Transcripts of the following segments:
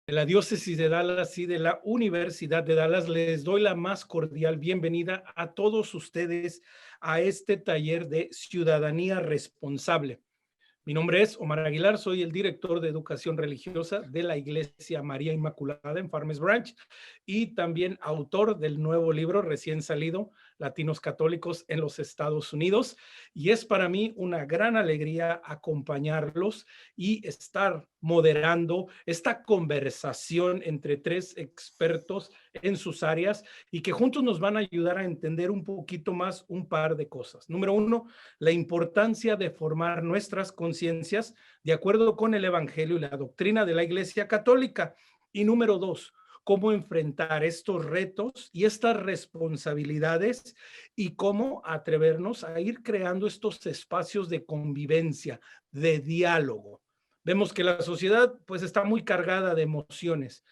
de la Diócesis de Dallas y de la Universidad de Dallas, les doy la más cordial bienvenida a todos ustedes a este taller de Ciudadanía Responsable. Mi nombre es Omar Aguilar, soy el director de Educación Religiosa de la Iglesia María Inmaculada en Farmers Branch y también autor del nuevo libro recién salido, Latinos Católicos en los Estados Unidos. Y es para mí una gran alegría acompañarlos y estar moderando esta conversación entre tres expertos en sus áreas y que juntos nos van a ayudar a entender un poquito más un par de cosas. Número uno, la importancia de formar nuestras conciencias de acuerdo con el Evangelio y la doctrina de la Iglesia Católica. Y número dos, cómo enfrentar estos retos y estas responsabilidades y cómo atrevernos a ir creando estos espacios de convivencia, de diálogo. Vemos que la sociedad pues está muy cargada de emociones,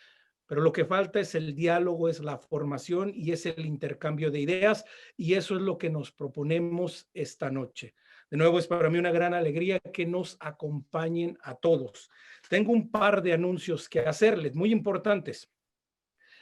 pero lo que falta es el diálogo, es la formación y es el intercambio de ideas, y eso es lo que nos proponemos esta noche. De nuevo, es para mí una gran alegría que nos acompañen a todos. Tengo un par de anuncios que hacerles, muy importantes.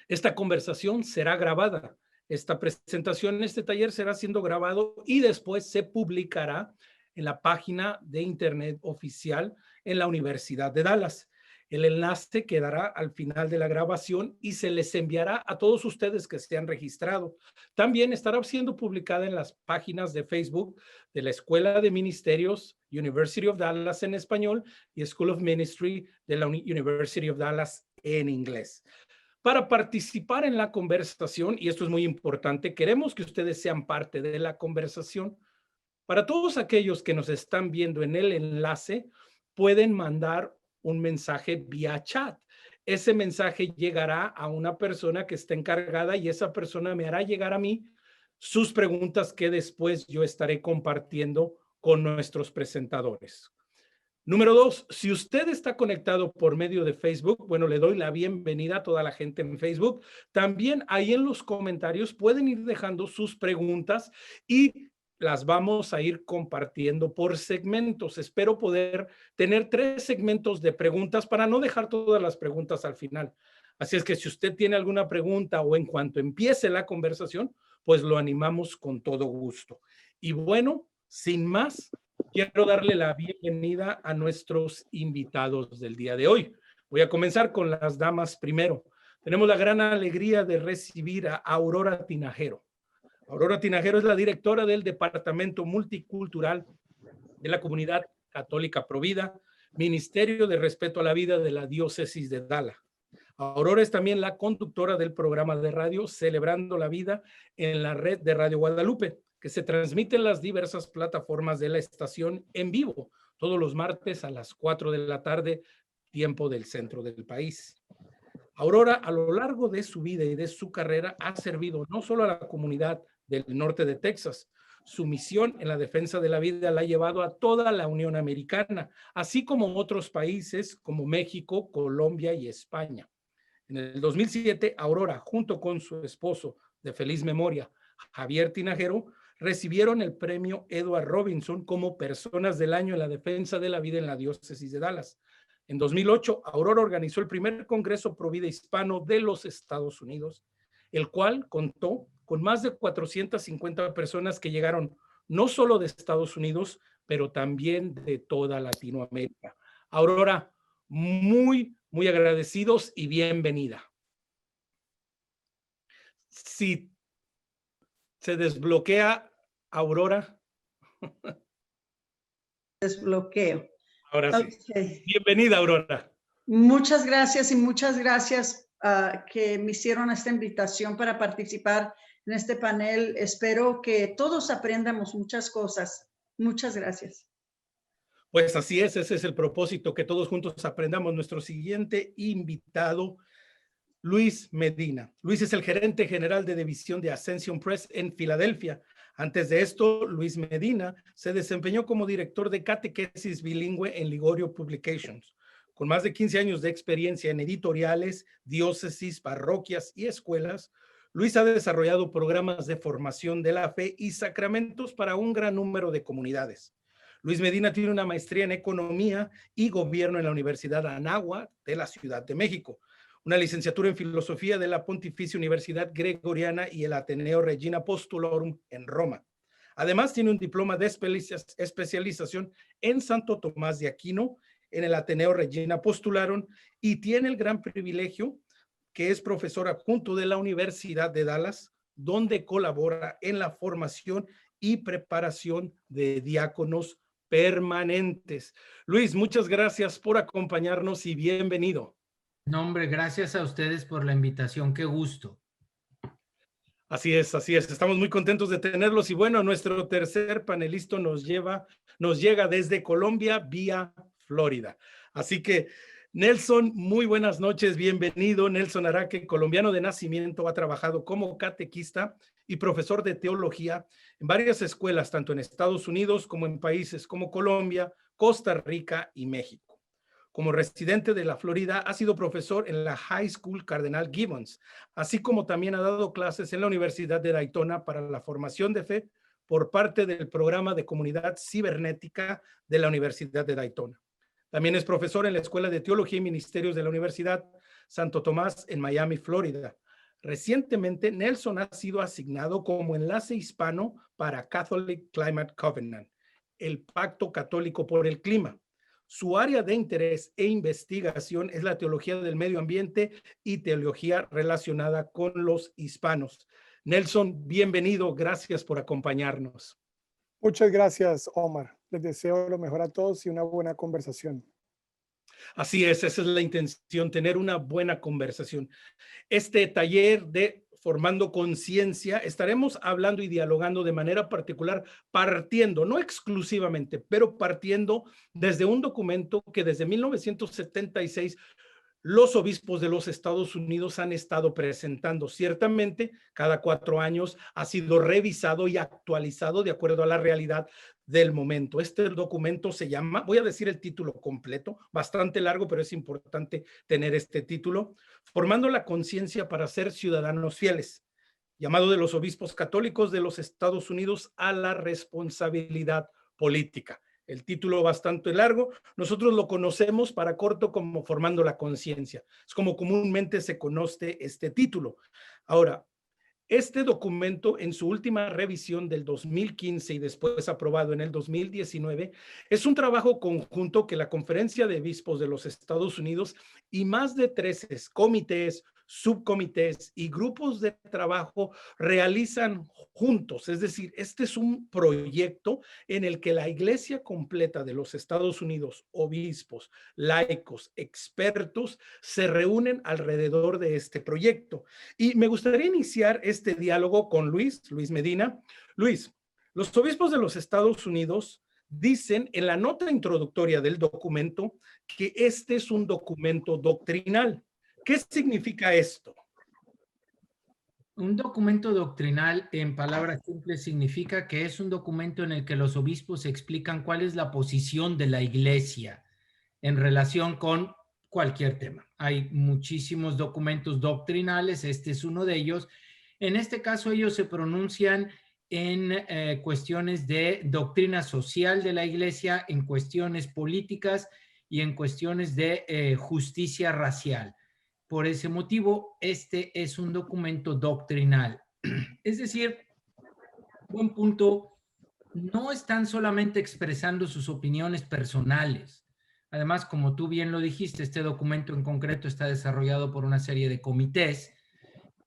Esta conversación será grabada. Esta presentación, este taller será siendo grabado y después se publicará en la página de internet oficial en la Universidad de Dallas. El enlace quedará al final de la grabación y se les enviará a todos ustedes que se han registrado. También estará siendo publicada en las páginas de Facebook de la Escuela de Ministerios University of Dallas en español y School of Ministry de la University of Dallas en inglés. Para participar en la conversación, y esto es muy importante, queremos que ustedes sean parte de la conversación. Para todos aquellos que nos están viendo en el enlace, pueden mandar un mensaje vía chat. Ese mensaje llegará a una persona que está encargada y esa persona me hará llegar a mí sus preguntas que después yo estaré compartiendo con nuestros presentadores. Número dos, si usted está conectado por medio de Facebook, bueno, le doy la bienvenida a toda la gente en Facebook. También ahí en los comentarios pueden ir dejando sus preguntas y las vamos a ir compartiendo por segmentos. Espero poder tener 3 segmentos de preguntas para no dejar todas las preguntas al final. Así es que si usted tiene alguna pregunta o en cuanto empiece la conversación, pues lo animamos con todo gusto. Y bueno, sin más, quiero darle la bienvenida a nuestros invitados del día de hoy. Voy a comenzar con las damas primero. Tenemos la gran alegría de recibir a Aurora Tinajero. Aurora Tinajero es la directora del Departamento Multicultural de la Comunidad Católica Provida, Ministerio de Respeto a la Vida de la Diócesis de Dallas. Aurora es también la conductora del programa de radio Celebrando la Vida en la red de Radio Guadalupe, que se transmite en las diversas plataformas de la estación en vivo, todos los martes a las 4 de la tarde, tiempo del centro del país. Aurora, a lo largo de su vida y de su carrera, ha servido no solo a la comunidad del norte de Texas. Su misión en la defensa de la vida la ha llevado a toda la Unión Americana, así como otros países como México, Colombia y España. En el 2007, Aurora, junto con su esposo de feliz memoria, Javier Tinajero, recibieron el premio Edward Robinson como Personas del Año en la Defensa de la Vida en la Diócesis de Dallas. En 2008, Aurora organizó el primer Congreso Provida Hispano de los Estados Unidos, el cual contó con más de 450 personas que llegaron no solo de Estados Unidos, pero también de toda Latinoamérica. Aurora, muy agradecidos y bienvenida. Si se desbloquea Aurora. Desbloqueo. Ahora sí. Okay. Bienvenida, Aurora. Muchas gracias y muchas gracias que me hicieron esta invitación para participar en este panel. Espero que todos aprendamos muchas cosas. Muchas gracias. Pues así es, ese es el propósito, que todos juntos aprendamos. Nuestro siguiente invitado, Luis Medina. Luis es el gerente general de división de Ascension Press en Filadelfia. Antes de esto, Luis Medina se desempeñó como director de catequesis bilingüe en Ligorio Publications. Con más de 15 años de experiencia en editoriales, diócesis, parroquias y escuelas, Luis ha desarrollado programas de formación de la fe y sacramentos para un gran número de comunidades. Luis Medina tiene una maestría en economía y gobierno en la Universidad Anáhuac de la Ciudad de México. una licenciatura en Filosofía de la Pontificia Universidad Gregoriana y el Ateneo Regina Apostolorum en Roma. Además, tiene un diploma de especialización en Santo Tomás de Aquino, en el Ateneo Regina Apostolorum, y tiene el gran privilegio que es profesor adjunto de la Universidad de Dallas, donde colabora en la formación y preparación de diáconos permanentes. Luis, muchas gracias por acompañarnos y bienvenido. No, hombre, gracias a ustedes por la invitación. Qué gusto. Así es, así es. Estamos muy contentos de tenerlos. Y bueno, nuestro tercer panelista nos llega desde Colombia vía Florida. Así que, Nelson, muy buenas noches, bienvenido. Nelson Araque, colombiano de nacimiento, ha trabajado como catequista y profesor de teología en varias escuelas, tanto en Estados Unidos como en países como Colombia, Costa Rica y México. Como residente de la Florida, ha sido profesor en la High School Cardenal Gibbons, así como también ha dado clases en la Universidad de Daytona para la formación de fe por parte del programa de comunidad cibernética de la Universidad de Daytona. También es profesor en la Escuela de Teología y Ministerios de la Universidad Santo Tomás en Miami, Florida. Recientemente, Nelson ha sido asignado como enlace hispano para Catholic Climate Covenant, el Pacto Católico por el Clima. Su área de interés e investigación es la teología del medio ambiente y teología relacionada con los hispanos. Nelson, bienvenido. Gracias por acompañarnos. Muchas gracias, Omar. Les deseo lo mejor a todos y una buena conversación. Así es, esa es la intención, tener una buena conversación. Este taller de Formando Conciencia, estaremos hablando y dialogando de manera particular, partiendo, no exclusivamente, pero partiendo desde un documento que desde 1976 los obispos de los Estados Unidos han estado presentando. Ciertamente, cada 4 años ha sido revisado y actualizado de acuerdo a la realidad del momento. Este documento se llama, voy a decir el título completo, bastante largo, pero es importante tener este título, Formando la conciencia para ser ciudadanos fieles, llamado de los obispos católicos de los Estados Unidos a la responsabilidad política. El título bastante largo, nosotros lo conocemos para corto como Formando la Conciencia. Es como comúnmente se conoce este título. Ahora, este documento en su última revisión del 2015 y después aprobado en el 2019, es un trabajo conjunto que la Conferencia de Obispos de los Estados Unidos y más de 13 comités, subcomités y grupos de trabajo realizan juntos. Es decir, este es un proyecto en el que la Iglesia completa de los Estados Unidos, obispos, laicos, expertos, se reúnen alrededor de este proyecto. Y me gustaría iniciar este diálogo con Luis Medina. Luis, los obispos de los Estados Unidos dicen en la nota introductoria del documento que este es un documento doctrinal. ¿Qué significa esto? Un documento doctrinal, en palabras simples, significa que es un documento en el que los obispos explican cuál es la posición de la Iglesia en relación con cualquier tema. Hay muchísimos documentos doctrinales, este es uno de ellos. En este caso, ellos se pronuncian en cuestiones de doctrina social de la Iglesia, en cuestiones políticas y en cuestiones de justicia racial. Por ese motivo, este es un documento doctrinal. Es decir, buen punto, no están solamente expresando sus opiniones personales. Además, como tú bien lo dijiste, este documento en concreto está desarrollado por una serie de comités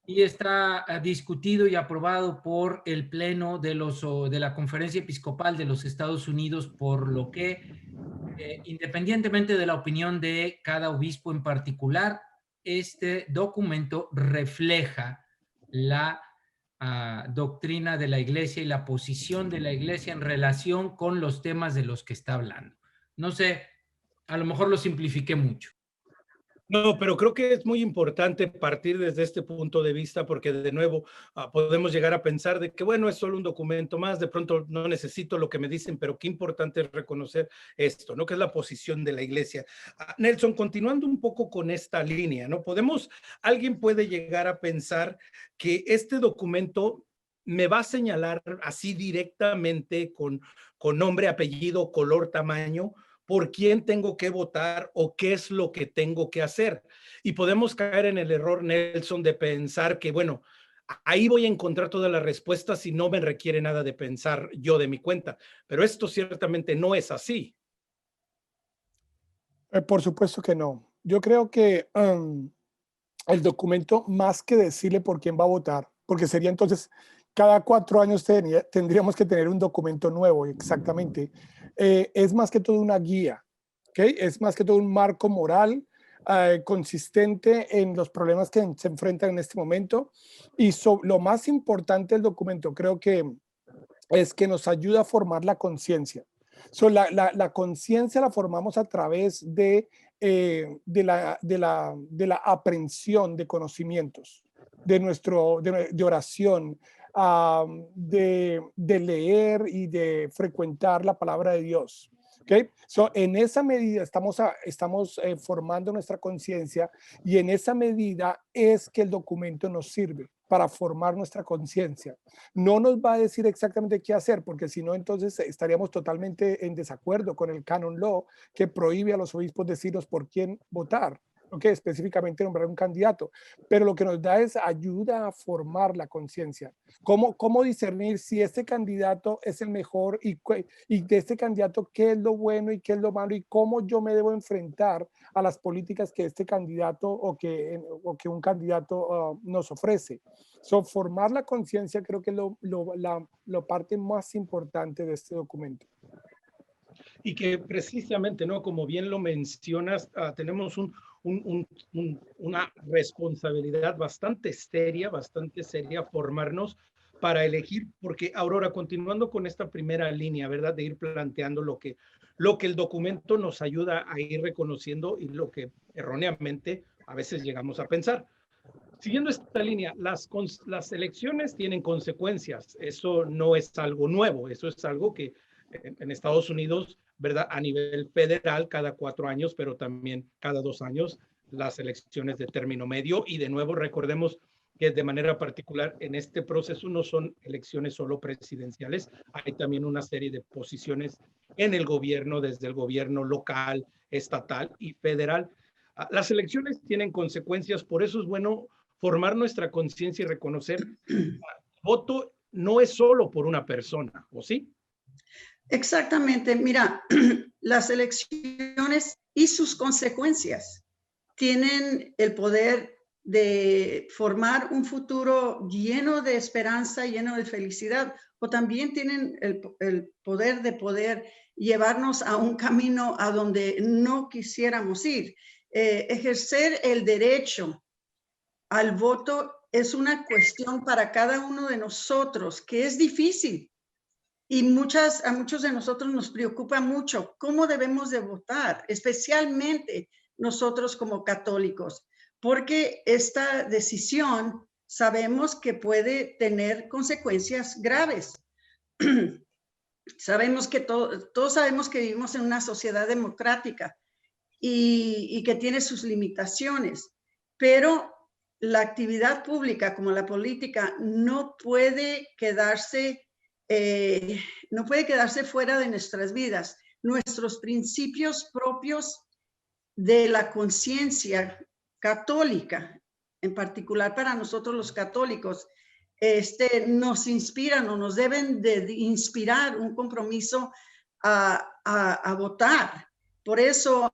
y está discutido y aprobado por el Pleno de la Conferencia Episcopal de los Estados Unidos, por lo que, independientemente de la opinión de cada obispo en particular, este documento refleja la doctrina de la Iglesia y la posición de la Iglesia en relación con los temas de los que está hablando. No sé, a lo mejor lo simplifiqué mucho. No, pero creo que es muy importante partir desde este punto de vista porque de nuevo podemos llegar a pensar de que bueno, es solo un documento más, de pronto no necesito lo que me dicen, pero qué importante es reconocer esto, ¿no? Que es la posición de la Iglesia. Nelson, continuando un poco con esta línea, ¿no? Alguien puede llegar a pensar que este documento me va a señalar así directamente con nombre, apellido, color, tamaño, por quién tengo que votar o qué es lo que tengo que hacer. Y podemos caer en el error, Nelson, de pensar que, bueno, ahí voy a encontrar todas las respuestas y no me requiere nada de pensar yo de mi cuenta. Pero esto ciertamente no es así. Por supuesto que no. Yo creo que el documento, más que decirle por quién va a votar, porque sería entonces cada 4 años tendríamos que tener un documento nuevo, exactamente, es más que todo una guía, ¿ok? Es más que todo un marco moral consistente en los problemas que se enfrentan en este momento. Y lo más importante del documento creo que es que nos ayuda a formar la conciencia. La conciencia la formamos a través de la aprehensión de conocimientos, de oración, de leer y de frecuentar la palabra de Dios. Okay. En esa medida estamos formando nuestra conciencia, y en esa medida es que el documento nos sirve para formar nuestra conciencia. No nos va a decir exactamente qué hacer, porque si no, entonces estaríamos totalmente en desacuerdo con el canon law, que prohíbe a los obispos decirnos por quién votar, ¿okay? Específicamente nombrar un candidato. Pero lo que nos da es ayuda a formar la conciencia. ¿Cómo discernir si este candidato es el mejor, y de este candidato qué es lo bueno y qué es lo malo, y cómo yo me debo enfrentar a las políticas que este candidato o que un candidato nos ofrece? Formar la conciencia creo que es la parte más importante de este documento. Y que precisamente, ¿no? Como bien lo mencionas, tenemos una responsabilidad bastante seria formarnos para elegir, porque Aurora, continuando con esta primera línea, ¿verdad? De ir planteando lo que el documento nos ayuda a ir reconociendo y lo que erróneamente a veces llegamos a pensar. Siguiendo esta línea, las elecciones tienen consecuencias. Eso no es algo nuevo, eso es algo que en Estados Unidos, ¿verdad? A nivel federal, cada 4 años, pero también cada 2 años, las elecciones de término medio. Y de nuevo, recordemos que de manera particular en este proceso no son elecciones solo presidenciales, hay también una serie de posiciones en el gobierno, desde el gobierno local, estatal y federal. Las elecciones tienen consecuencias, por eso es bueno formar nuestra conciencia y reconocer que el voto no es solo por una persona, ¿o sí? Exactamente. Mira, las elecciones y sus consecuencias tienen el poder de formar un futuro lleno de esperanza, lleno de felicidad, o también tienen el poder de llevarnos a un camino a donde no quisiéramos ir. Ejercer el derecho al voto es una cuestión para cada uno de nosotros que es difícil, y a muchos de nosotros nos preocupa mucho cómo debemos de votar, especialmente nosotros como católicos, porque esta decisión sabemos que puede tener consecuencias graves. Sabemos que todos sabemos que vivimos en una sociedad democrática y que tiene sus limitaciones, pero la actividad pública como la política no puede quedarse fuera de nuestras vidas. Nuestros principios propios de la conciencia católica, en particular para nosotros los católicos, nos inspiran o nos deben de inspirar un compromiso a votar. Por eso,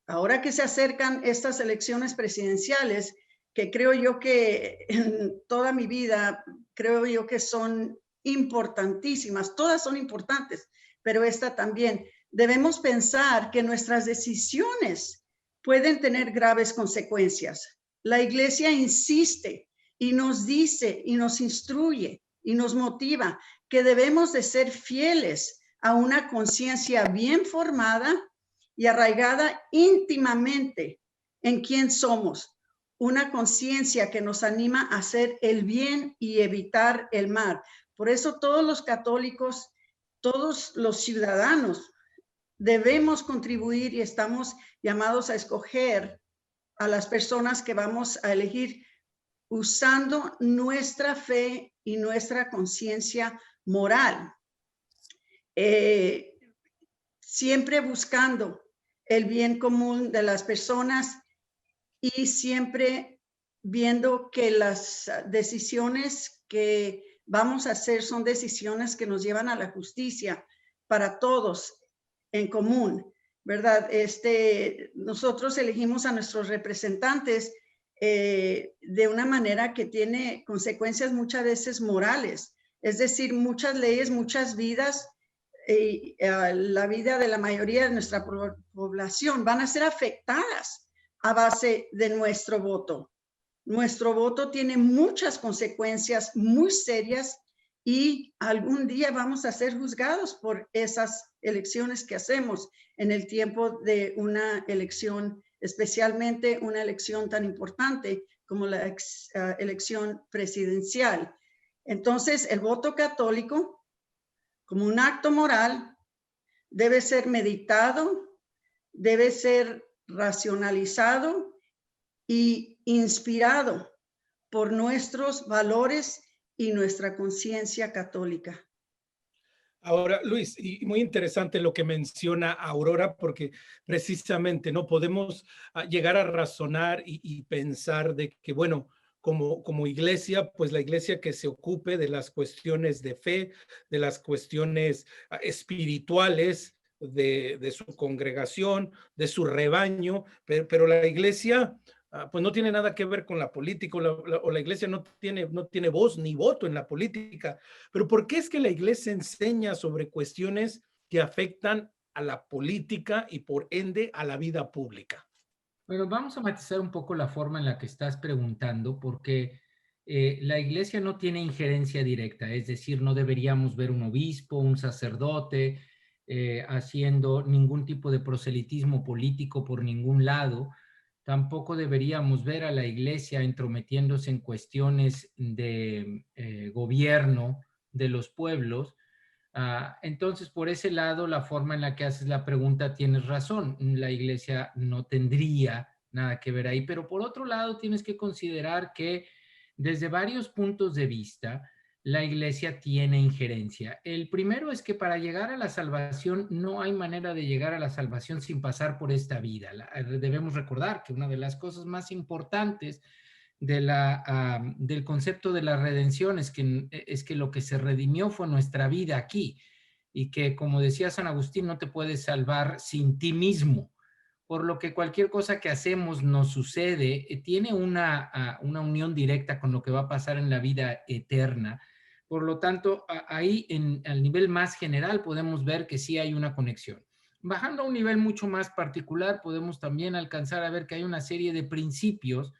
ahora que se acercan estas elecciones presidenciales, que creo yo que en toda mi vida, creo yo que son importantísimas, todas son importantes, pero esta también. Debemos pensar que nuestras decisiones pueden tener graves consecuencias. La Iglesia insiste y nos dice y nos instruye y nos motiva que debemos de ser fieles a una conciencia bien formada y arraigada íntimamente en quién somos, una conciencia que nos anima a hacer el bien y evitar el mal. Por eso todos los católicos, todos los ciudadanos, debemos contribuir y estamos llamados a escoger a las personas que vamos a elegir usando nuestra fe y nuestra conciencia moral. siempre buscando el bien común de las personas y siempre viendo que las decisiones que vamos a hacer son decisiones que nos llevan a la justicia para todos en común, ¿verdad? Nosotros elegimos a nuestros representantes de una manera que tiene consecuencias muchas veces morales, es decir, muchas leyes, muchas vidas, la vida de la mayoría de nuestra población van a ser afectadas a base de nuestro voto. Nuestro voto tiene muchas consecuencias muy serias y algún día vamos a ser juzgados por esas elecciones que hacemos en el tiempo de una elección, especialmente una elección tan importante como la elección presidencial. Entonces, el voto católico, como un acto moral, debe ser meditado, debe ser racionalizado y inspirado por nuestros valores y nuestra conciencia católica. Ahora, Luis, y muy interesante lo que menciona Aurora, porque precisamente no podemos llegar a razonar y pensar de que, bueno, como iglesia, pues la iglesia que se ocupe de las cuestiones de fe, de las cuestiones espirituales de su congregación, de su rebaño, pero la iglesia pues no tiene nada que ver con la política, o la iglesia no tiene voz ni voto en la política. Pero ¿por qué es que la iglesia enseña sobre cuestiones que afectan a la política y por ende a la vida pública? Bueno, vamos a matizar un poco la forma en la que estás preguntando, porque la iglesia no tiene injerencia directa, es decir, no deberíamos ver un obispo, un sacerdote haciendo ningún tipo de proselitismo político por ningún lado. Tampoco deberíamos ver a la iglesia entrometiéndose en cuestiones de gobierno de los pueblos. Entonces, por ese lado, la forma en la que haces la pregunta, tienes razón. La iglesia no tendría nada que ver ahí, pero por otro lado, tienes que considerar que desde varios puntos de vista, la iglesia tiene injerencia. El primero es que para llegar a la salvación no hay manera de llegar a la salvación sin pasar por esta vida. Debemos recordar que una de las cosas más importantes del concepto de la redención es que lo que se redimió fue nuestra vida aquí, y que, como decía San Agustín, no te puedes salvar sin ti mismo, por lo que cualquier cosa que hacemos nos sucede, tiene una unión directa con lo que va a pasar en la vida eterna. Por lo tanto, ahí al nivel más general podemos ver que sí hay una conexión. Bajando a un nivel mucho más particular, podemos también alcanzar a ver que hay una serie de principios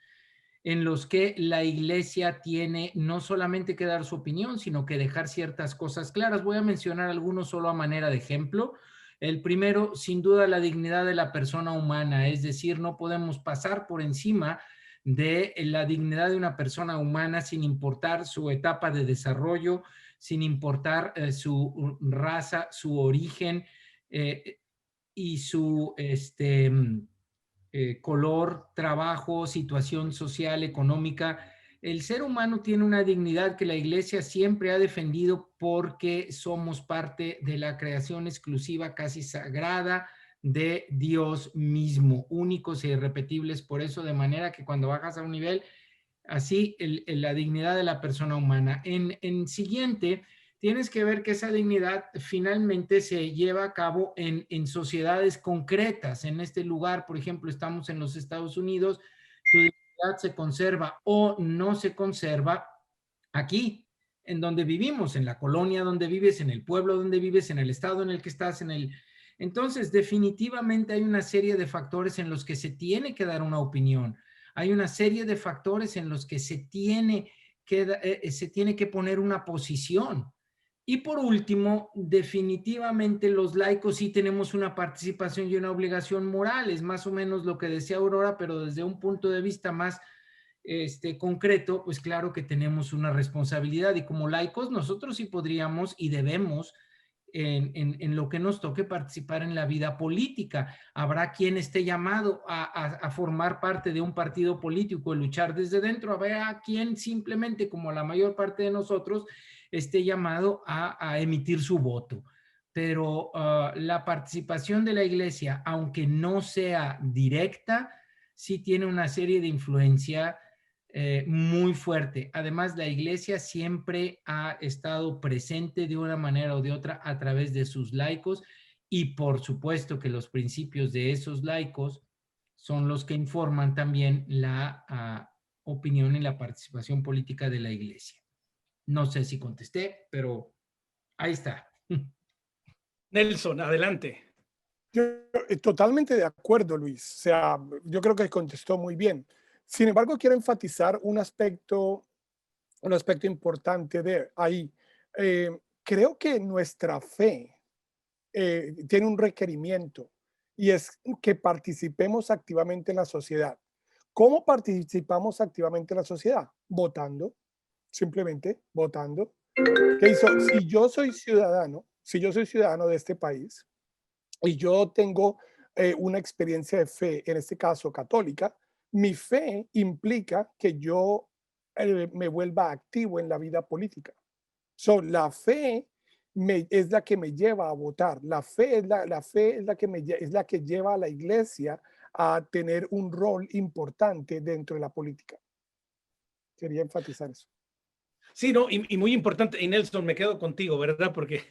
en los que la iglesia tiene no solamente que dar su opinión, sino que dejar ciertas cosas claras. Voy a mencionar algunos solo a manera de ejemplo. El primero, sin duda, la dignidad de la persona humana, es decir, no podemos pasar por encima de la dignidad de una persona humana sin importar su etapa de desarrollo, sin importar su raza, su origen y su color, trabajo, situación social, económica. El ser humano tiene una dignidad que la iglesia siempre ha defendido porque somos parte de la creación exclusiva, casi sagrada, de Dios mismo, únicos e irrepetibles. Por eso, de manera que cuando bajas a un nivel así, la dignidad de la persona humana. En siguiente, tienes que ver que esa dignidad finalmente se lleva a cabo en sociedades concretas. En este lugar, por ejemplo, estamos en los Estados Unidos, tu dignidad se conserva o no se conserva aquí, en donde vivimos, en la colonia donde vives, en el pueblo donde vives, en el estado en el que estás, Entonces, definitivamente hay una serie de factores en los que se tiene que dar una opinión. Hay una serie de factores en los que se tiene que poner una posición. Y por último, definitivamente los laicos sí tenemos una participación y una obligación moral. Es más o menos lo que decía Aurora, pero desde un punto de vista más concreto, pues claro que tenemos una responsabilidad, y como laicos nosotros sí podríamos y debemos en lo que nos toque participar en la vida política. Habrá quien esté llamado a formar parte de un partido político y luchar desde dentro. Habrá quien simplemente, como la mayor parte de nosotros, esté llamado a emitir su voto. pero la participación de la iglesia, aunque no sea directa, sí tiene una serie de influencia muy fuerte. Además, la iglesia siempre ha estado presente de una manera o de otra a través de sus laicos, y por supuesto que los principios de esos laicos son los que informan también la opinión y la participación política de la iglesia. No sé si contesté, pero ahí está. Nelson, adelante. Yo totalmente de acuerdo, Luis. O sea, yo creo que contestó muy bien. Sin embargo, quiero enfatizar un aspecto importante de ahí. Creo que nuestra fe tiene un requerimiento, y es que participemos activamente en la sociedad. ¿Cómo participamos activamente en la sociedad? Votando, simplemente votando. ¿Qué hizo? Si yo soy ciudadano de este país y yo tengo una experiencia de fe, en este caso católica, mi fe implica que yo me vuelva activo en la vida política. La fe es la que me lleva a votar. La fe es la que lleva a la iglesia a tener un rol importante dentro de la política. Quería enfatizar eso. Sí, no, y muy importante, y Nelson, me quedo contigo, ¿verdad? Porque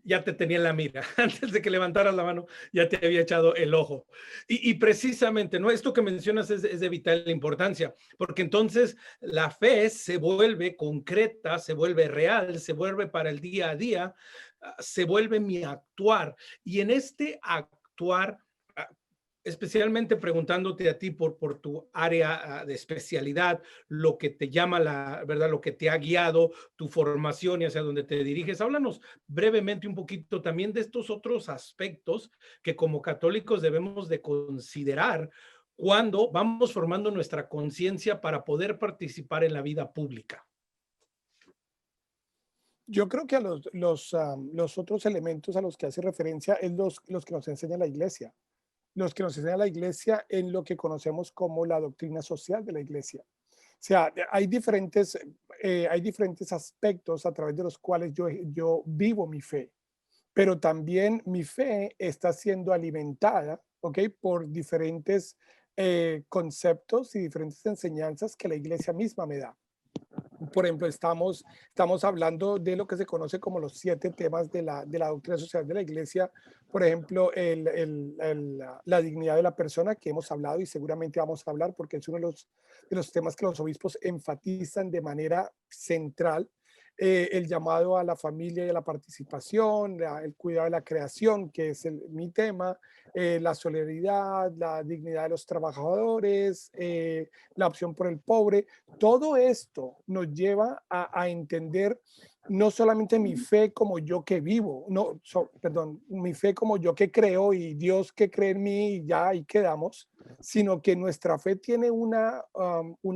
ya te tenía en la mira, antes de que levantaras la mano, ya te había echado el ojo. Y precisamente, ¿no? Esto que mencionas es de vital importancia, porque entonces la fe se vuelve concreta, se vuelve real, se vuelve para el día a día, se vuelve mi actuar. Y en este actuar, especialmente preguntándote a ti por tu área de especialidad, lo que te llama la verdad, lo que te ha guiado, tu formación y hacia dónde te diriges. Háblanos brevemente un poquito también de estos otros aspectos que como católicos debemos de considerar cuando vamos formando nuestra conciencia para poder participar en la vida pública. Yo creo que a los otros elementos a los que hace referencia es los que nos enseña la iglesia. Los que nos enseña la iglesia en lo que conocemos como la doctrina social de la iglesia. O sea, hay diferentes aspectos a través de los cuales yo vivo mi fe, pero también mi fe está siendo alimentada, ¿ok? Por diferentes conceptos y diferentes enseñanzas que la iglesia misma me da. Por ejemplo, estamos hablando de lo que se conoce como los 7 temas de la doctrina social de la iglesia. Por ejemplo, la dignidad de la persona, que hemos hablado y seguramente vamos a hablar porque es uno de los temas que los obispos enfatizan de manera central. El llamado a la familia y a la participación, el cuidado de la creación, que es mi tema, la solidaridad, la dignidad de los trabajadores, la opción por el pobre. Todo esto nos lleva a entender no solamente mi fe como yo que vivo, mi fe como yo que creo y Dios que cree en mí y ya ahí quedamos, sino que nuestra fe tiene una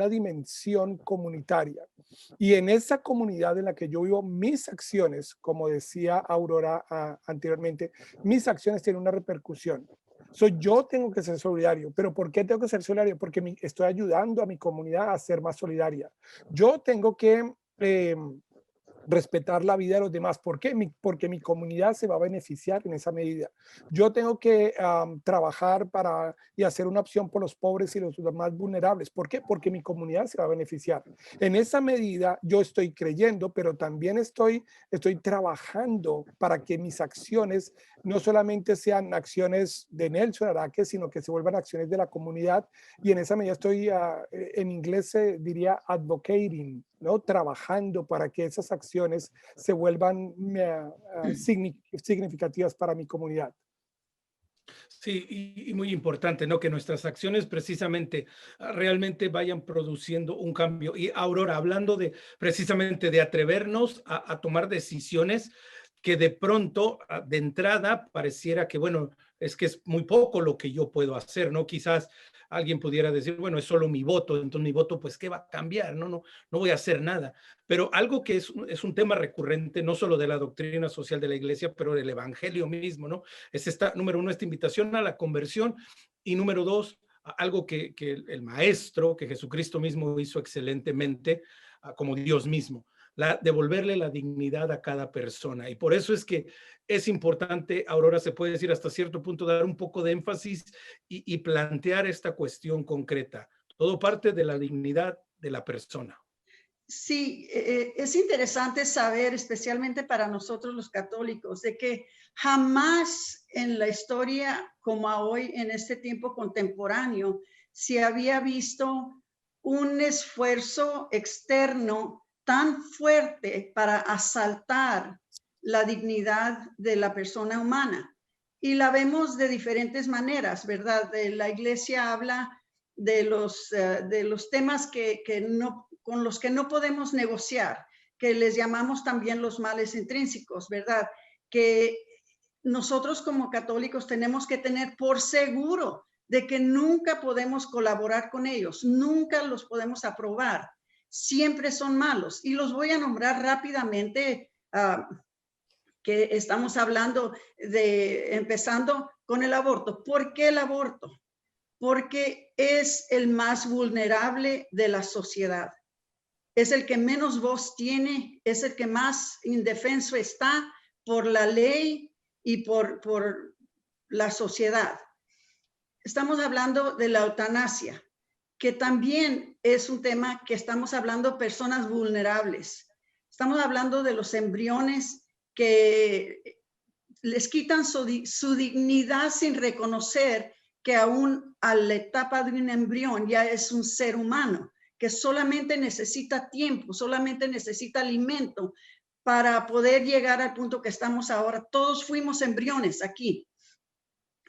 dimensión comunitaria. Y en esa comunidad en la que yo vivo, mis acciones, como decía Aurora anteriormente, mis acciones tienen una repercusión. Yo tengo que ser solidario. ¿Pero por qué tengo que ser solidario? Porque estoy ayudando a mi comunidad a ser más solidaria. Yo tengo que respetar la vida de los demás. ¿Por qué? Porque mi comunidad se va a beneficiar en esa medida. Yo tengo que trabajar y hacer una opción por los pobres y los más vulnerables. ¿Por qué? Porque mi comunidad se va a beneficiar. En esa medida yo estoy creyendo, pero también estoy trabajando para que mis acciones no solamente sean acciones de Nelson Araque, sino que se vuelvan acciones de la comunidad. Y en esa medida estoy, en inglés se diría advocating, ¿no? Trabajando para que esas acciones se vuelvan significativas para mi comunidad. Sí, y muy importante, ¿no? Que nuestras acciones precisamente realmente vayan produciendo un cambio. Y Aurora, hablando de precisamente de atrevernos a tomar decisiones que de pronto, de entrada, pareciera que, bueno, es que es muy poco lo que yo puedo hacer, ¿no? Quizás alguien pudiera decir, bueno, es solo mi voto, entonces mi voto, pues, ¿qué va a cambiar? No voy a hacer nada. Pero algo que es un tema recurrente, no solo de la doctrina social de la iglesia, pero del evangelio mismo, ¿no? Es número 1, esta invitación a la conversión, y número 2, algo que el maestro, que Jesucristo mismo hizo excelentemente, como Dios mismo, devolverle la dignidad a cada persona. Y por eso es que es importante, Aurora, se puede decir hasta cierto punto, dar un poco de énfasis y plantear esta cuestión concreta. Todo parte de la dignidad de la persona. Sí, es interesante saber, especialmente para nosotros los católicos, de que jamás en la historia como hoy, en este tiempo contemporáneo, se había visto un esfuerzo externo tan fuerte para asaltar la dignidad de la persona humana. Y la vemos de diferentes maneras, ¿verdad? La Iglesia habla de los temas con los que no podemos negociar, que les llamamos también los males intrínsecos, ¿verdad? Que nosotros como católicos tenemos que tener por seguro de que nunca podemos colaborar con ellos, nunca los podemos aprobar, siempre son malos. Y los voy a nombrar rápidamente, que estamos hablando empezando con el aborto. ¿Por qué el aborto? Porque es el más vulnerable de la sociedad. Es el que menos voz tiene, es el que más indefenso está por la ley y por la sociedad. Estamos hablando de la eutanasia, que también es un tema que estamos hablando de personas vulnerables. Estamos hablando de los embriones que les quitan su dignidad sin reconocer que aún a la etapa de un embrión ya es un ser humano, que solamente necesita tiempo, solamente necesita alimento para poder llegar al punto que estamos ahora. Todos fuimos embriones aquí.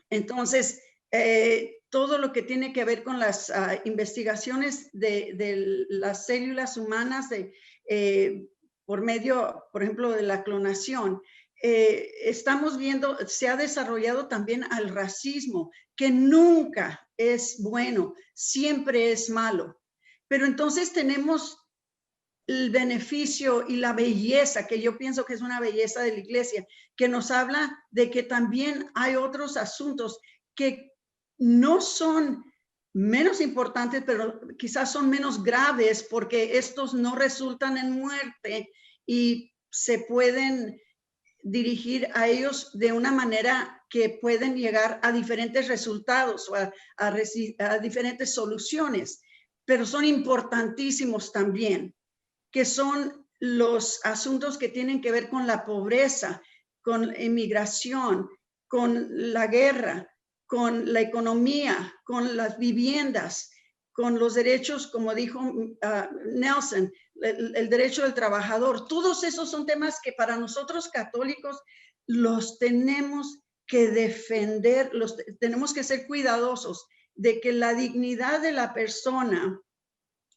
Entonces, todo lo que tiene que ver con las investigaciones de las células humanas por medio, por ejemplo, de la clonación, estamos viendo, se ha desarrollado también al racismo, que nunca es bueno, siempre es malo. Pero entonces tenemos el beneficio y la belleza, que yo pienso que es una belleza de la iglesia, que nos habla de que también hay otros asuntos que no son menos importantes, pero quizás son menos graves porque estos no resultan en muerte y se pueden dirigir a ellos de una manera que pueden llegar a diferentes resultados o a diferentes soluciones, pero son importantísimos también, que son los asuntos que tienen que ver con la pobreza, con inmigración, con la guerra, con la economía, con las viviendas, con los derechos, como dijo Nelson, el derecho del trabajador. Todos esos son temas que para nosotros católicos los tenemos que defender, tenemos que ser cuidadosos de que la dignidad de la persona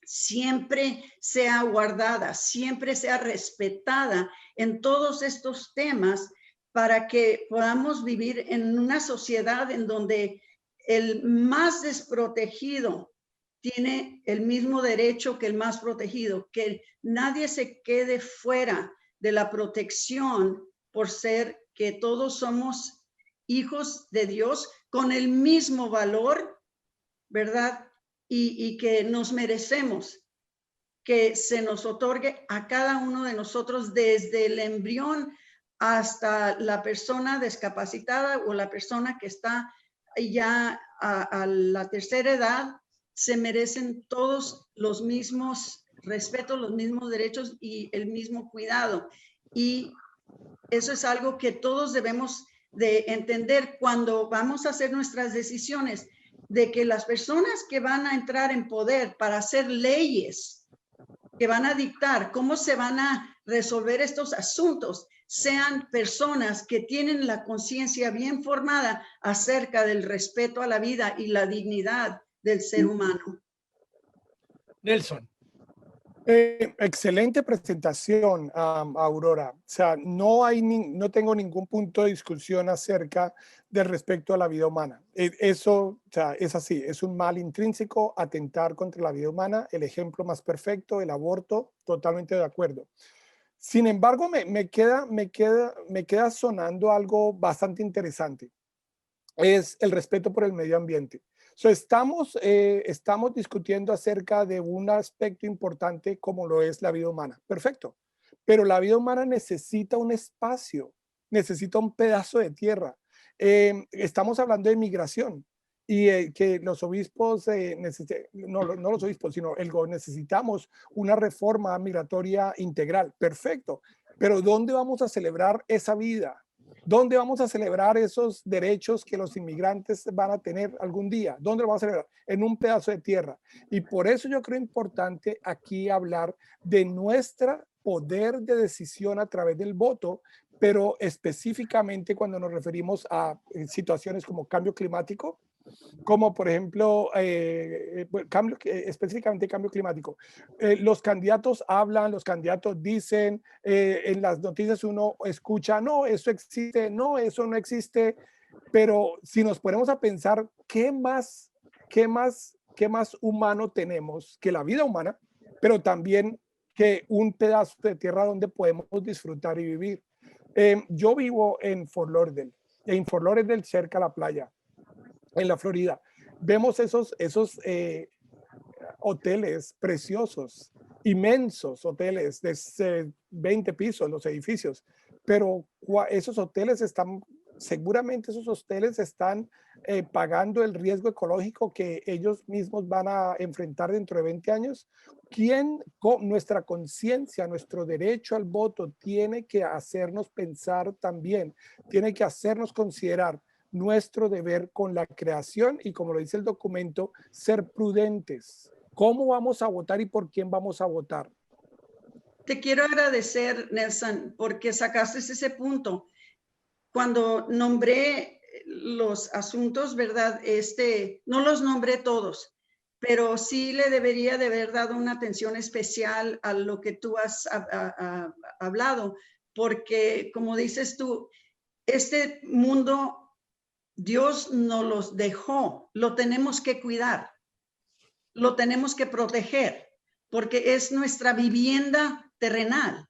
siempre sea guardada, siempre sea respetada en todos estos temas, para que podamos vivir en una sociedad en donde el más desprotegido tiene el mismo derecho que el más protegido, que nadie se quede fuera de la protección por ser que todos somos hijos de Dios con el mismo valor, ¿verdad? Y que nos merecemos que se nos otorgue a cada uno de nosotros, desde el embrión hasta la persona discapacitada o la persona que está ya a la tercera edad. Se merecen todos los mismos respetos, los mismos derechos y el mismo cuidado. Y eso es algo que todos debemos de entender cuando vamos a hacer nuestras decisiones, de que las personas que van a entrar en poder para hacer leyes, que van a dictar cómo se van a resolver estos asuntos, sean personas que tienen la conciencia bien formada acerca del respeto a la vida y la dignidad del ser humano. Nelson. Excelente presentación, Aurora. O sea, no tengo ningún punto de discusión acerca del respeto a la vida humana. Eso, o sea, es así, es un mal intrínseco atentar contra la vida humana. El ejemplo más perfecto, el aborto, totalmente de acuerdo. Sin embargo, me queda sonando algo bastante interesante. Es el respeto por el medio ambiente. So, estamos discutiendo acerca de un aspecto importante como lo es la vida humana. Perfecto. Pero la vida humana necesita un espacio necesita un pedazo de tierra. Estamos hablando de migración y que los obispos, no los obispos, sino necesitamos una reforma migratoria integral. Perfecto. Pero ¿dónde vamos a celebrar esa vida? ¿Dónde vamos a celebrar esos derechos que los inmigrantes van a tener algún día? ¿Dónde lo vamos a celebrar? En un pedazo de tierra. Y por eso yo creo importante aquí hablar de nuestro poder de decisión a través del voto, pero específicamente cuando nos referimos a situaciones como cambio climático, como por ejemplo, específicamente cambio climático. Los candidatos hablan, los candidatos dicen, en las noticias uno escucha, no, eso existe, no, eso no existe, pero si nos ponemos a pensar, ¿qué más humano tenemos que la vida humana, pero también que un pedazo de tierra donde podemos disfrutar y vivir? Yo vivo en Fort Lauderdale, cerca a la playa, en la Florida. Vemos esos hoteles preciosos, inmensos hoteles de 20 pisos, los edificios, pero esos hoteles seguramente están pagando el riesgo ecológico que ellos mismos van a enfrentar dentro de 20 años. Nuestra conciencia, nuestro derecho al voto tiene que hacernos pensar también, tiene que hacernos considerar nuestro deber con la creación y, como lo dice el documento, ser prudentes. ¿Cómo vamos a votar y por quién vamos a votar? Te quiero agradecer, Nelson, porque sacaste ese punto. Cuando nombré los asuntos, ¿verdad? No los nombré todos, pero sí le debería de haber dado una atención especial a lo que tú has hablado, porque como dices tú, este mundo Dios nos los dejó, lo tenemos que cuidar, lo tenemos que proteger, porque es nuestra vivienda terrenal.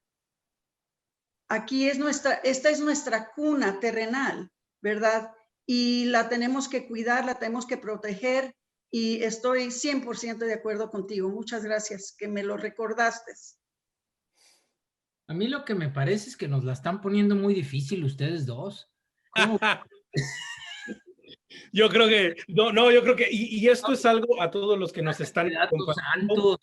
Aquí esta es nuestra cuna terrenal, ¿verdad? Y la tenemos que cuidar, la tenemos que proteger, y estoy 100% de acuerdo contigo. Muchas gracias que me lo recordaste. A mí lo que me parece es que nos la están poniendo muy difícil ustedes dos. ¿Cómo? Yo creo que, yo creo que, y esto es algo a todos los que nos están acompañando.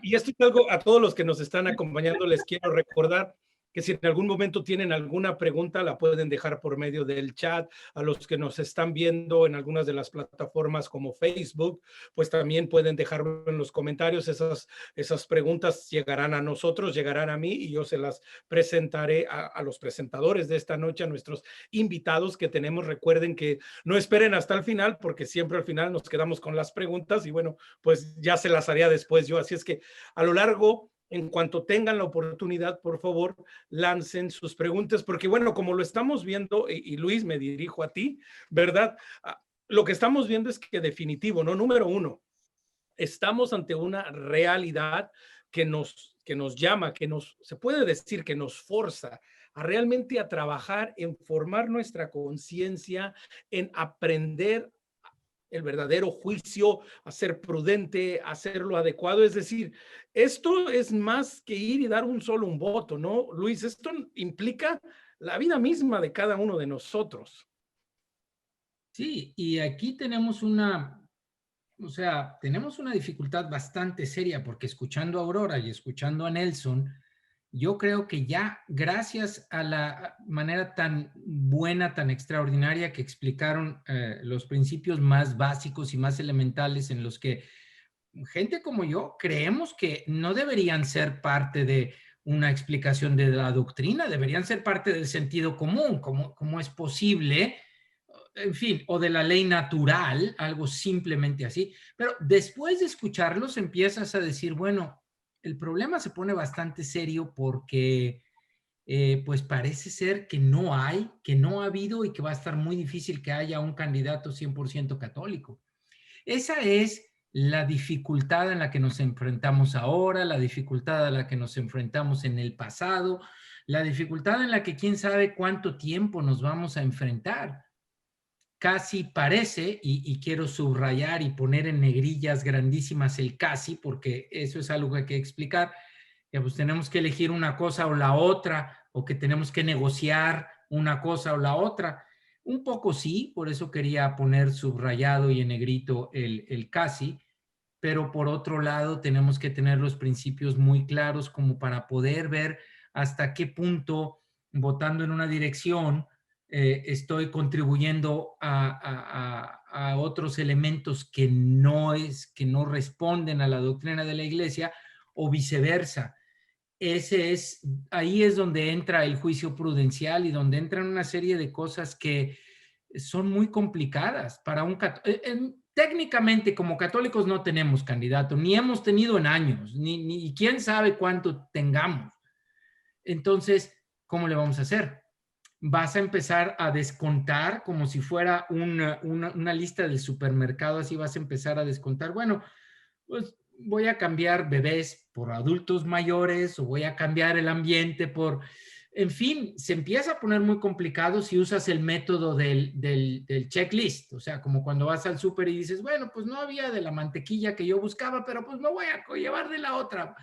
Y esto es algo a todos los que nos están acompañando, les quiero recordar que si en algún momento tienen alguna pregunta, la pueden dejar por medio del chat. A los que nos están viendo en algunas de las plataformas como Facebook, pues también pueden dejarlo en los comentarios. Esas preguntas llegarán a nosotros, llegarán a mí, y yo se las presentaré a los presentadores de esta noche, a nuestros invitados que tenemos. Recuerden que no esperen hasta el final, porque siempre al final nos quedamos con las preguntas y bueno, pues ya se las haría después yo. Así es que a lo largo, en cuanto tengan la oportunidad, por favor, lancen sus preguntas, porque bueno, como lo estamos viendo, y Luis, me dirijo a ti, ¿verdad? Lo que estamos viendo es que definitivo, ¿no? Número uno, estamos ante una realidad que nos llama, se puede decir que nos forza a realmente a trabajar en formar nuestra conciencia, en aprender el verdadero juicio, a ser prudente, a hacer lo adecuado. Es decir, esto es más que ir y dar un voto, ¿no, Luis? Esto implica la vida misma de cada uno de nosotros. Sí, y aquí tenemos una dificultad bastante seria, porque escuchando a Aurora y escuchando a Nelson, yo creo que ya gracias a la manera tan buena, tan extraordinaria que explicaron los principios más básicos y más elementales en los que gente como yo creemos que no deberían ser parte de una explicación de la doctrina, deberían ser parte del sentido común, como es posible, en fin, o de la ley natural, algo simplemente así. Pero después de escucharlos empiezas a decir, bueno, el problema se pone bastante serio porque pues parece ser que no ha habido y que va a estar muy difícil que haya un candidato 100% católico. Esa es la dificultad en la que nos enfrentamos ahora, la dificultad a la que nos enfrentamos en el pasado, la dificultad en la que quién sabe cuánto tiempo nos vamos a enfrentar. Casi parece, y quiero subrayar y poner en negrillas grandísimas el porque eso es algo que hay que explicar, que pues tenemos que elegir una cosa o la otra, o que tenemos que negociar una cosa o la otra. Un poco sí, por eso quería poner subrayado y en negrito el casi, pero por otro lado tenemos que tener los principios muy claros como para poder ver hasta qué punto, votando en una dirección, estoy contribuyendo a otros elementos que no responden a la doctrina de la iglesia, o viceversa. Ahí es donde entra el juicio prudencial y donde entran una serie de cosas que son muy complicadas para un católico. Técnicamente, como católicos no tenemos candidato, ni hemos tenido en años, ni quién sabe cuánto tengamos. Entonces, ¿cómo le vamos a hacer? Vas a empezar a descontar como si fuera una lista del supermercado, así vas a empezar a descontar. Bueno, pues voy a cambiar bebés por adultos mayores, o voy a cambiar el ambiente por... En fin, se empieza a poner muy complicado si usas el método del checklist. O sea, como cuando vas al súper y dices, bueno, pues no había de la mantequilla que yo buscaba, pero pues me voy a llevar de la otra.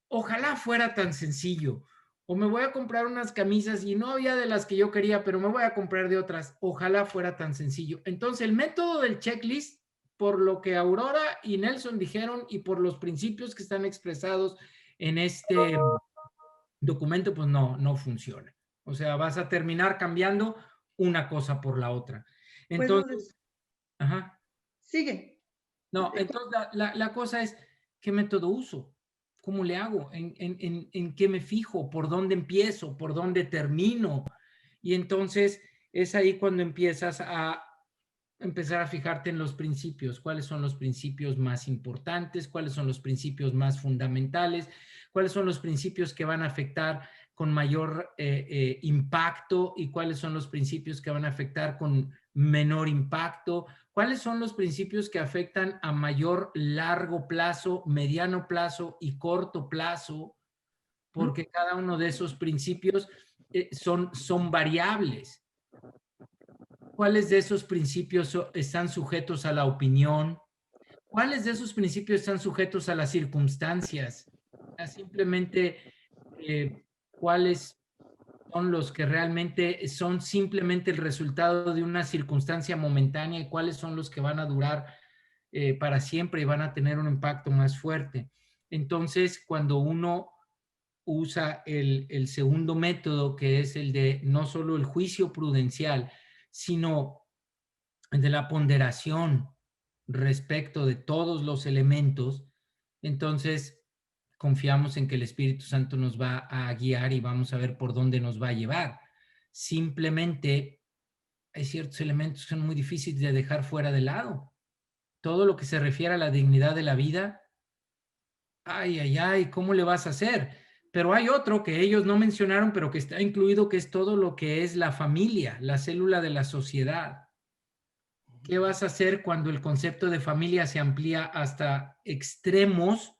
Ojalá fuera tan sencillo. O me voy a comprar unas camisas y no había de las que yo quería, pero me voy a comprar de otras. Ojalá fuera tan sencillo. Entonces, el método del checklist, por lo que Aurora y Nelson dijeron y por los principios que están expresados en este documento, pues no funciona. O sea, vas a terminar cambiando una cosa por la otra. Entonces, ajá. Sigue. No, entonces la cosa es, ¿qué método uso? ¿Cómo le hago? ¿En qué me fijo? ¿Por dónde empiezo? ¿Por dónde termino? Y entonces es ahí cuando empiezas a empezar a fijarte en los principios. ¿Cuáles son los principios más importantes? ¿Cuáles son los principios más fundamentales? ¿Cuáles son los principios que van a afectar con mayor impacto? ¿Y cuáles son los principios que van a afectar con menor impacto? ¿Cuáles son los principios que afectan a mayor largo plazo, mediano plazo y corto plazo? Porque cada uno de esos principios son variables. ¿Cuáles de esos principios están sujetos a la opinión? ¿Cuáles de esos principios están sujetos a las circunstancias? Simplemente, ¿cuáles son los que realmente son simplemente el resultado de una circunstancia momentánea y cuáles son los que van a durar para siempre y van a tener un impacto más fuerte? Entonces, cuando uno usa el segundo método, que es el de no solo el juicio prudencial, sino de la ponderación respecto de todos los elementos, entonces confiamos en que el Espíritu Santo nos va a guiar y vamos a ver por dónde nos va a llevar. Simplemente hay ciertos elementos que son muy difíciles de dejar fuera de lado. Todo lo que se refiere a la dignidad de la vida, ay, ¿cómo le vas a hacer? Pero hay otro que ellos no mencionaron, pero que está incluido, que es todo lo que es la familia, la célula de la sociedad. ¿Qué vas a hacer cuando el concepto de familia se amplía hasta extremos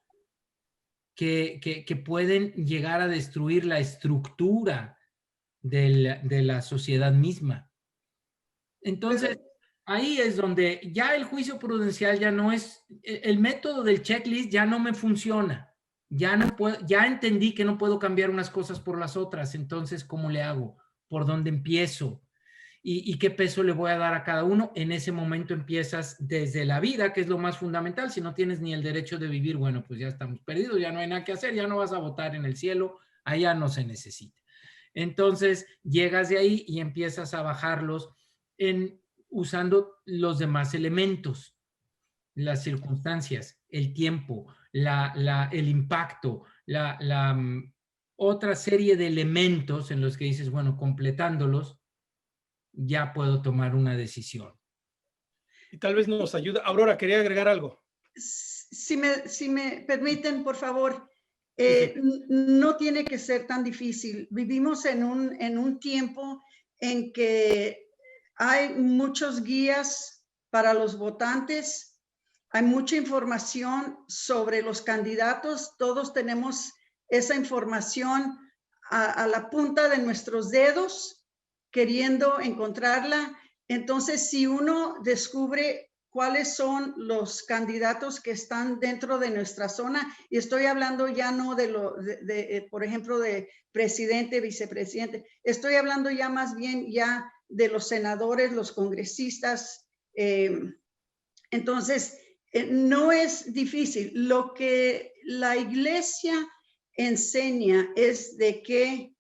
que pueden llegar a destruir la estructura de la sociedad misma? Entonces, ahí es donde ya el juicio prudencial ya no es, el método del checklist ya no me funciona. Ya entendí que no puedo cambiar unas cosas por las otras. Entonces, ¿cómo le hago? ¿Por dónde empiezo? ¿Y qué peso le voy a dar a cada uno? En ese momento empiezas desde la vida, que es lo más fundamental. Si no tienes ni el derecho de vivir, bueno, pues ya estamos perdidos, ya no hay nada que hacer, ya no vas a votar en el cielo, allá no se necesita. Entonces, llegas de ahí y empiezas a bajarlos usando los demás elementos, las circunstancias, el tiempo, el impacto, otra serie de elementos en los que dices, bueno, completándolos, ya puedo tomar una decisión. Y tal vez nos ayuda. Aurora, quería agregar algo. Si me permiten, por favor, Sí. no tiene que ser tan difícil. Vivimos en un tiempo en que hay muchos guías para los votantes, hay mucha información sobre los candidatos, todos tenemos esa información a la punta de nuestros dedos, queriendo encontrarla. Entonces, si uno descubre cuáles son los candidatos que están dentro de nuestra zona. Y estoy hablando ya no por ejemplo, de presidente, vicepresidente. Estoy hablando ya más bien ya de los senadores, los congresistas. Entonces, no es difícil. Lo que la iglesia enseña es de que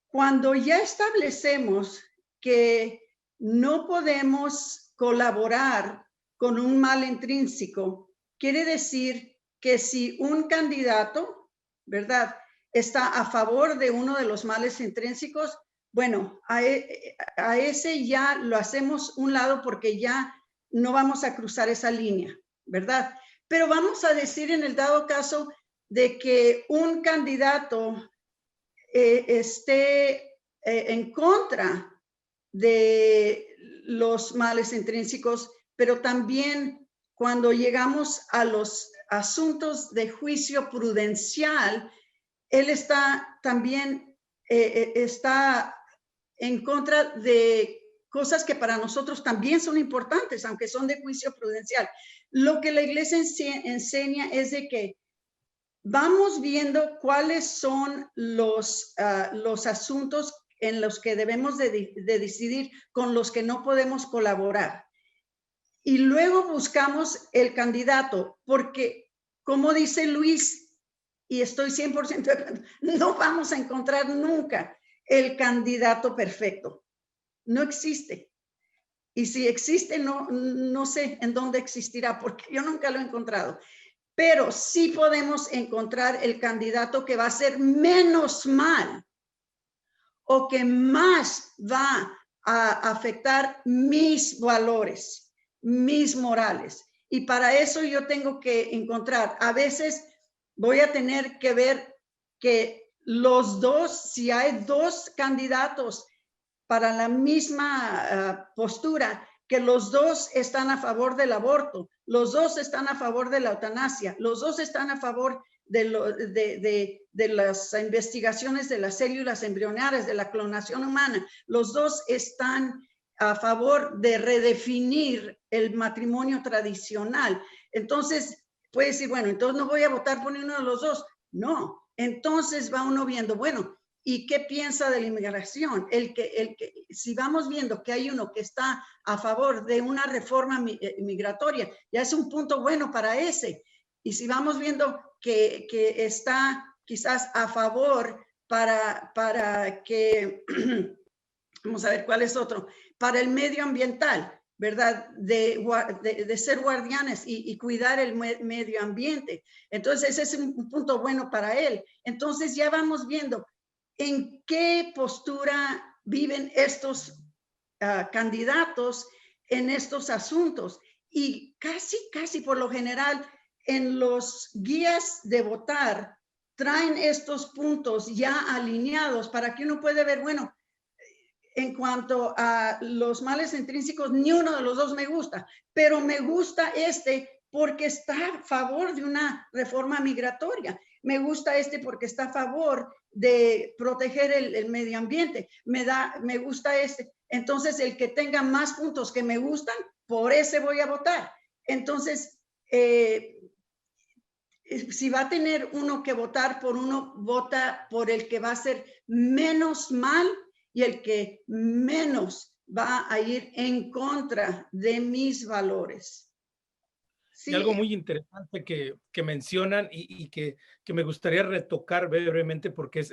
cuando ya establecemos que no podemos colaborar con un mal intrínseco, quiere decir que si un candidato, ¿verdad?, está a favor de uno de los males intrínsecos, bueno, a ese ya lo hacemos un lado porque ya no vamos a cruzar esa línea, ¿verdad? Pero vamos a decir en el dado caso de que un candidato esté en contra de los males intrínsecos, pero también cuando llegamos a los asuntos de juicio prudencial, él está también está en contra de cosas que para nosotros también son importantes, aunque son de juicio prudencial. Lo que la iglesia enseña es de que vamos viendo cuáles son los asuntos en los que debemos de decidir, con los que no podemos colaborar. Y luego buscamos el candidato, porque como dice Luis, y estoy 100% de acuerdo, no vamos a encontrar nunca el candidato perfecto. No existe. Y si existe, no sé en dónde existirá, porque yo nunca lo he encontrado. Pero sí podemos encontrar el candidato que va a ser menos mal o que más va a afectar mis valores, mis morales. Y para eso yo tengo que encontrar, a veces voy a tener que ver que los dos, si hay dos candidatos para la misma postura, que los dos están a favor del aborto, los dos están a favor de la eutanasia, los dos están a favor de las investigaciones de las células embrionarias, de la clonación humana, los dos están a favor de redefinir el matrimonio tradicional. Entonces, puede decir, bueno, entonces no voy a votar por uno de los dos. No, entonces va uno viendo, bueno, ¿y qué piensa de la inmigración? Si vamos viendo que hay uno que está a favor de una reforma migratoria, ya es un punto bueno para ese. Y si vamos viendo que está quizás a favor para que, vamos a ver cuál es otro, para el medio ambiental, ¿verdad? De ser guardianes y cuidar el medio ambiente. Entonces, ese es un punto bueno para él. Entonces, ya vamos viendo en qué postura viven estos candidatos en estos asuntos. Y casi por lo general, en los guías de votar, traen estos puntos ya alineados para que uno pueda ver, bueno, en cuanto a los males intrínsecos, ni uno de los dos me gusta, pero me gusta este porque está a favor de una reforma migratoria. Me gusta este porque está a favor de proteger el medio ambiente. Me gusta este. Entonces, el que tenga más puntos que me gustan, por ese voy a votar. Entonces, si va a tener uno que votar por uno, vota por el que va a ser menos mal y el que menos va a ir en contra de mis valores. Sí. Y algo muy interesante que mencionan y que me gustaría retocar brevemente porque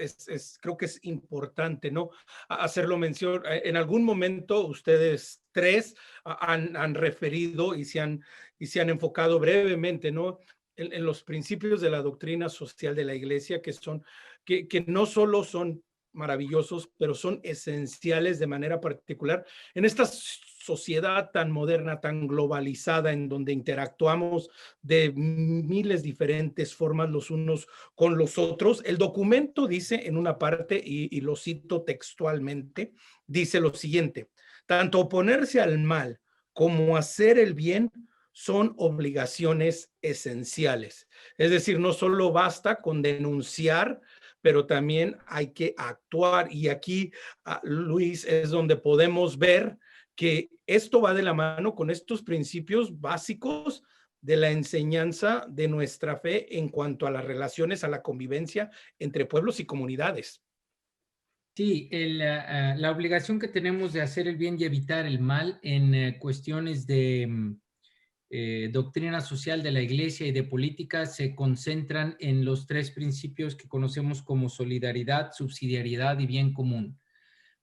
creo que es importante, ¿no? Hacerlo mención. En algún momento ustedes tres han referido y se han enfocado brevemente, ¿no? En los principios de la doctrina social de la iglesia que no solo son maravillosos, pero son esenciales de manera particular en esta sociedad tan moderna, tan globalizada, en donde interactuamos de miles diferentes formas los unos con los otros. El documento dice en una parte, y lo cito textualmente, dice lo siguiente: tanto oponerse al mal como hacer el bien son obligaciones esenciales. Es decir, no solo basta con denunciar, pero también hay que actuar. Y aquí, Luis, es donde podemos ver que esto va de la mano con estos principios básicos de la enseñanza de nuestra fe en cuanto a las relaciones, a la convivencia entre pueblos y comunidades. Sí, la obligación que tenemos de hacer el bien y evitar el mal en cuestiones de doctrina social de la Iglesia y de política se concentran en los tres principios que conocemos como solidaridad, subsidiariedad y bien común.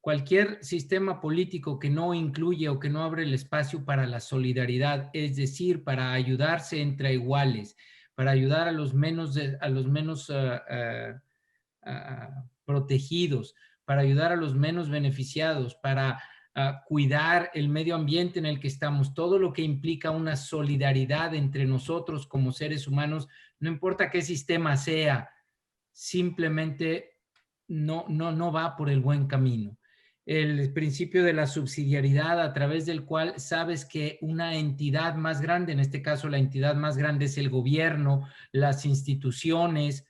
Cualquier sistema político que no incluye o que no abre el espacio para la solidaridad, es decir, para ayudarse entre iguales, para ayudar a los menos protegidos, para ayudar a los menos beneficiados, para cuidar el medio ambiente en el que estamos, todo lo que implica una solidaridad entre nosotros como seres humanos, no importa qué sistema sea, simplemente no va por el buen camino. El principio de la subsidiariedad, a través del cual sabes que una entidad más grande, en este caso la entidad más grande es el gobierno, las instituciones,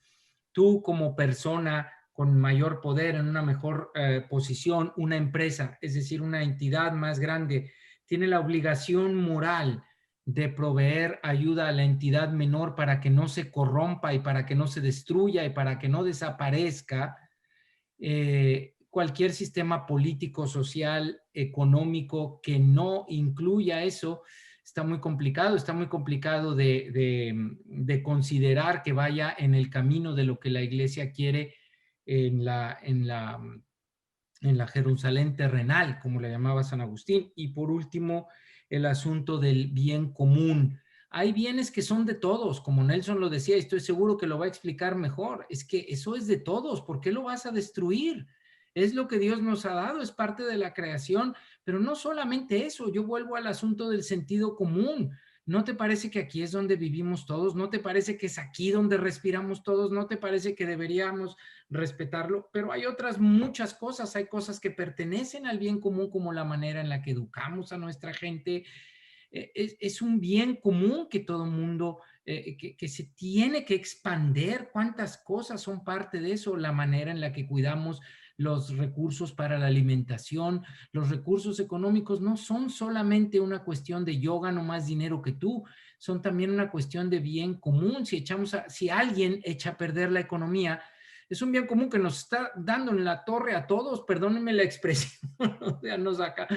tú como persona con mayor poder, en una mejor posición, una empresa, es decir, una entidad más grande, tiene la obligación moral de proveer ayuda a la entidad menor para que no se corrompa y para que no se destruya y para que no desaparezca. Cualquier sistema político, social, económico que no incluya eso está muy complicado de considerar que vaya en el camino de lo que la Iglesia quiere en la Jerusalén terrenal, como le llamaba San Agustín. Y por último, el asunto del bien común. Hay bienes que son de todos, como Nelson lo decía, y estoy seguro que lo va a explicar mejor. Es que eso es de todos, ¿por qué lo vas a destruir? Es lo que Dios nos ha dado, es parte de la creación, pero no solamente eso, yo vuelvo al asunto del sentido común. ¿No te parece que aquí es donde vivimos todos? ¿No te parece que es aquí donde respiramos todos? ¿No te parece que deberíamos respetarlo? Pero hay otras muchas cosas, hay cosas que pertenecen al bien común, como la manera en la que educamos a nuestra gente. Es un bien común que todo mundo, que se tiene que expandir. ¿Cuántas cosas son parte de eso? La manera en la que cuidamos los recursos para la alimentación, los recursos económicos no son solamente una cuestión de yo gano más dinero que tú, son también una cuestión de bien común. Si alguien echa a perder la economía, es un bien común que nos está dando en la torre a todos, perdónenme la expresión, o sea, nos saca.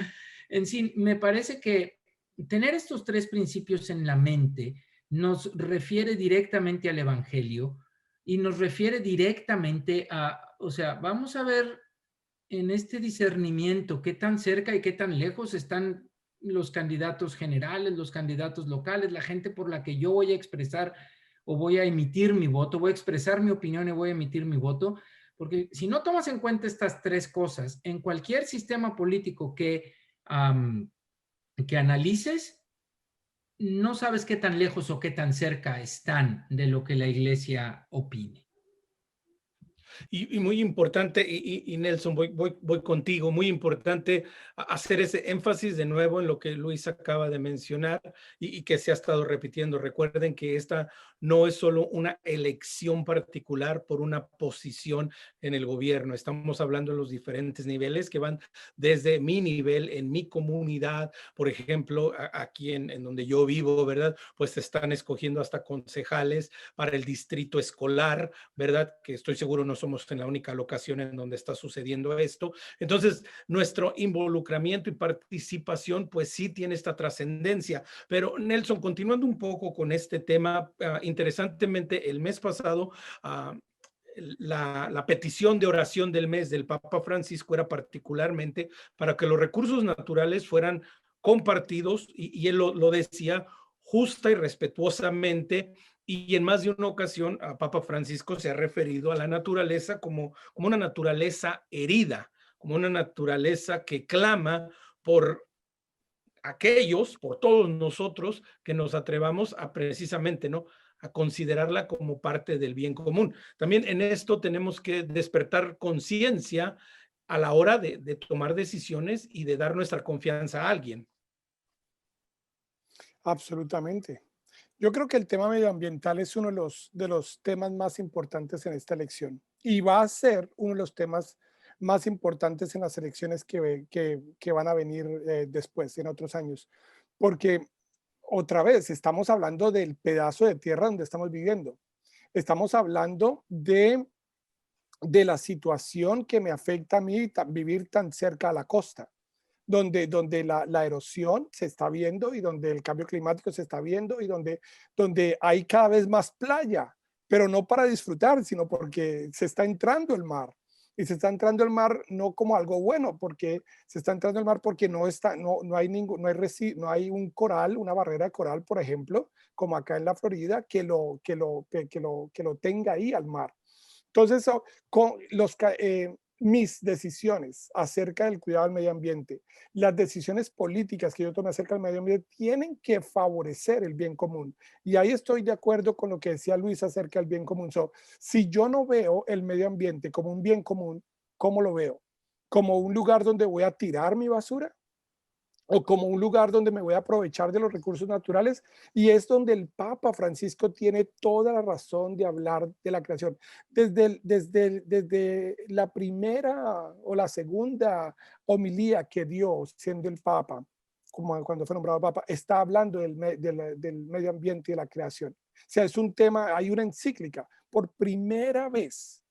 En sí, me parece que tener estos tres principios en la mente nos refiere directamente al Evangelio y nos refiere directamente o sea, vamos a ver en este discernimiento qué tan cerca y qué tan lejos están los candidatos generales, los candidatos locales, la gente por la que yo voy a expresar o voy a emitir mi voto, voy a expresar mi opinión y voy a emitir mi voto, porque si no tomas en cuenta estas tres cosas, en cualquier sistema político que analices, no sabes qué tan lejos o qué tan cerca están de lo que la Iglesia opine. Y muy importante, y Nelson, voy contigo, muy importante hacer ese énfasis de nuevo en lo que Luis acaba de mencionar y que se ha estado repitiendo. Recuerden que esta no es solo una elección particular por una posición en el gobierno. Estamos hablando de los diferentes niveles que van desde mi nivel, en mi comunidad, por ejemplo, aquí en donde yo vivo, ¿verdad? Pues se están escogiendo hasta concejales para el distrito escolar, ¿verdad? Que estoy seguro no somos en la única locación en donde está sucediendo esto. Entonces, nuestro involucramiento y participación, pues sí tiene esta trascendencia. Pero Nelson, continuando un poco con este tema, interesantemente, el mes pasado, la petición de oración del mes del Papa Francisco era particularmente para que los recursos naturales fueran compartidos, y él lo decía justa y respetuosamente, y en más de una ocasión a Papa Francisco se ha referido a la naturaleza como una naturaleza herida, como una naturaleza que clama por aquellos, por todos nosotros que nos atrevamos a precisamente, ¿no?, a considerarla como parte del bien común. También en esto tenemos que despertar conciencia a la hora de tomar decisiones y de dar nuestra confianza a alguien. Absolutamente. Yo creo que el tema medioambiental es uno de los temas más importantes en esta elección y va a ser uno de los temas más importantes en las elecciones que van a venir después, en otros años. Porque otra vez estamos hablando del pedazo de tierra donde estamos viviendo. Estamos hablando de la situación que me afecta a mí vivir tan cerca a la costa, donde la erosión se está viendo y donde el cambio climático se está viendo y donde hay cada vez más playa, pero no para disfrutar, sino porque se está entrando el mar. Y se está entrando el mar no como algo bueno, porque se está entrando el mar porque no hay un coral, una barrera de coral, por ejemplo, como acá en la Florida, que lo tenga ahí al mar. Entonces, mis decisiones acerca del cuidado del medio ambiente, las decisiones políticas que yo tome acerca del medio ambiente tienen que favorecer el bien común. Y ahí estoy de acuerdo con lo que decía Luis acerca del bien común. Si yo no veo el medio ambiente como un bien común, ¿cómo lo veo? ¿Como un lugar donde voy a tirar mi basura? ¿O como un lugar donde me voy a aprovechar de los recursos naturales? Y es donde el Papa Francisco tiene toda la razón de hablar de la creación. Desde la primera o la segunda homilía que dio siendo el Papa, como cuando fue nombrado Papa, está hablando del medio ambiente y de la creación. O sea, es un tema, hay una encíclica por primera vez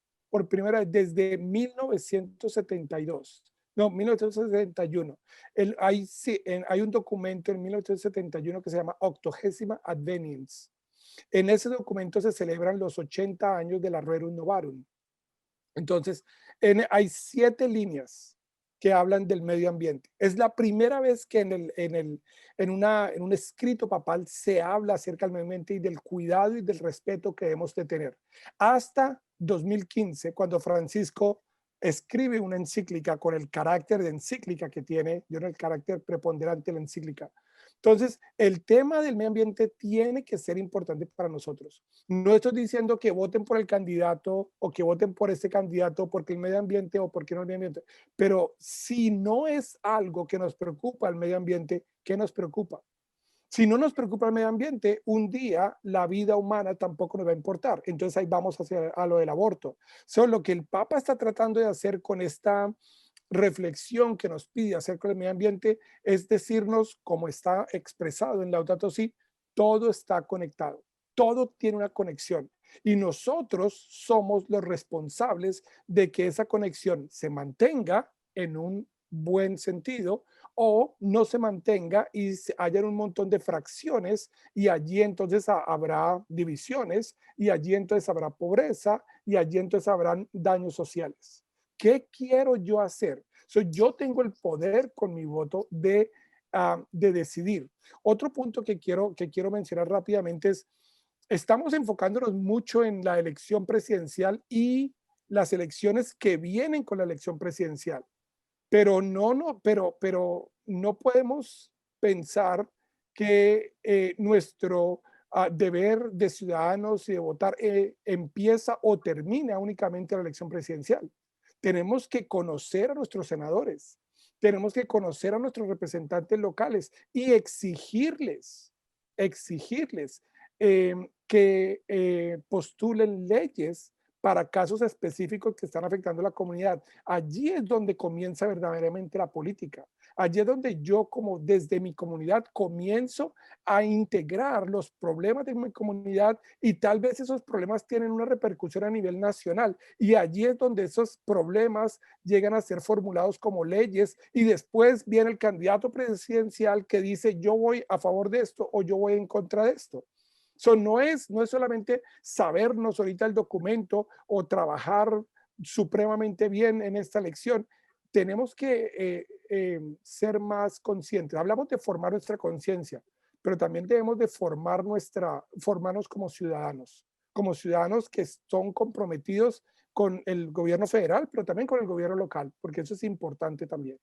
desde 1972. No, 1971. Hay un documento en 1971 que se llama 80ª Adveniens. En ese documento se celebran los 80 años de la Rerum Novarum. Entonces, hay 7 líneas que hablan del medio ambiente. Es la primera vez que en un escrito papal se habla acerca del medio ambiente y del cuidado y del respeto que debemos de tener. Hasta 2015, cuando Francisco escribe una encíclica con el carácter de encíclica que tiene, yo no el carácter preponderante de la encíclica. Entonces, el tema del medio ambiente tiene que ser importante para nosotros. No estoy diciendo que voten por el candidato o que voten por ese candidato porque el medio ambiente o porque no el medio ambiente, pero si no es algo que nos preocupa el medio ambiente, ¿qué nos preocupa? Si no nos preocupa el medio ambiente, un día la vida humana tampoco nos va a importar. Entonces ahí vamos a lo del aborto. Lo que el Papa está tratando de hacer con esta reflexión que nos pide acerca del medio ambiente es decirnos, como está expresado en Laudato Si, todo está conectado, todo tiene una conexión y nosotros somos los responsables de que esa conexión se mantenga en un buen sentido o no se mantenga y haya un montón de fracciones y allí entonces habrá divisiones y allí entonces habrá pobreza y allí entonces habrán daños sociales. ¿Qué quiero yo hacer? Yo tengo el poder con mi voto de decidir. Otro punto que quiero mencionar rápidamente es, estamos enfocándonos mucho en la elección presidencial y las elecciones que vienen con la elección presidencial. Pero no podemos pensar que nuestro deber de ciudadanos y de votar empieza o termina únicamente la elección presidencial. Tenemos que conocer a nuestros senadores, tenemos que conocer a nuestros representantes locales y exigirles que postulen leyes para casos específicos que están afectando a la comunidad. Allí es donde comienza verdaderamente la política. Allí es donde yo, como desde mi comunidad, comienzo a integrar los problemas de mi comunidad y tal vez esos problemas tienen una repercusión a nivel nacional. Y allí es donde esos problemas llegan a ser formulados como leyes y después viene el candidato presidencial que dice yo voy a favor de esto o yo voy en contra de esto. No es solamente sabernos ahorita el documento o trabajar supremamente bien en esta elección. Tenemos que ser más conscientes. Hablamos de formar nuestra conciencia, pero también debemos de formarnos como ciudadanos que son comprometidos con el gobierno federal, pero también con el gobierno local, porque eso es importante también.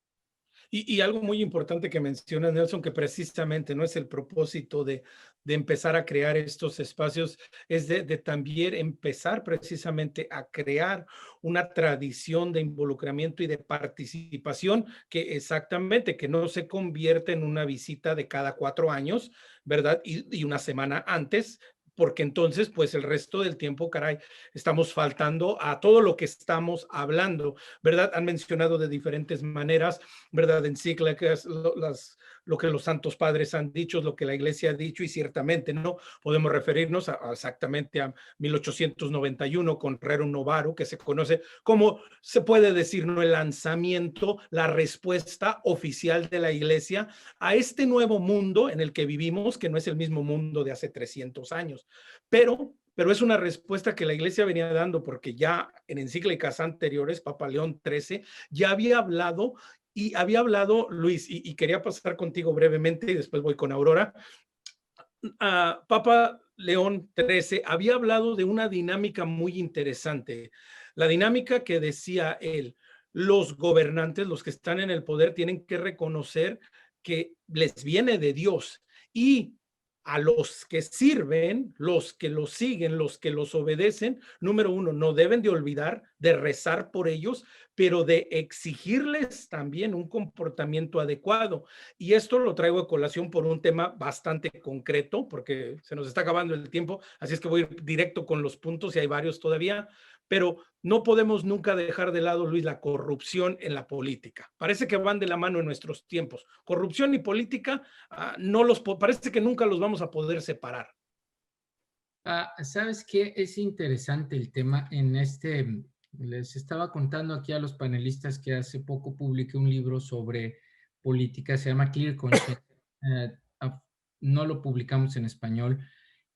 Y algo muy importante que mencionas, Nelson, que precisamente no es el propósito de empezar a crear estos espacios, es de también empezar precisamente a crear una tradición de involucramiento y de participación que exactamente, que no se convierte en una visita de cada 4 años, ¿verdad? Y una semana antes porque entonces, pues el resto del tiempo, caray, estamos faltando a todo lo que estamos hablando, ¿verdad? Han mencionado de diferentes maneras, ¿verdad? Encíclicas, lo que los santos padres han dicho, lo que la iglesia ha dicho, y ciertamente, ¿no? Podemos referirnos exactamente a 1891 con Rerum Novarum, que se conoce como, se puede decir, ¿no? El lanzamiento, la respuesta oficial de la iglesia a este nuevo mundo en el que vivimos, que no es el mismo mundo de hace 300 años. Pero es una respuesta que la iglesia venía dando, porque ya en encíclicas anteriores, Papa León XIII ya había hablado, y había hablado, Luis, y quería pasar contigo brevemente y después voy con Aurora. Papa León XIII había hablado de una dinámica muy interesante, la dinámica que decía él: los gobernantes, los que están en el poder, tienen que reconocer que les viene de Dios, y a los que sirven, los que los siguen, los que los obedecen, número uno, no deben de olvidar de rezar por ellos, pero de exigirles también un comportamiento adecuado. Y esto lo traigo a colación por un tema bastante concreto, porque se nos está acabando el tiempo, así es que voy a ir directo con los puntos, y hay varios todavía, pero no podemos nunca dejar de lado, Luis, la corrupción en la política. Parece que van de la mano en nuestros tiempos. Corrupción y política, parece que nunca los vamos a poder separar. ¿Sabes qué? Es interesante el tema en les estaba contando aquí a los panelistas que hace poco publiqué un libro sobre política, se llama Clear Conscience. No lo publicamos en español,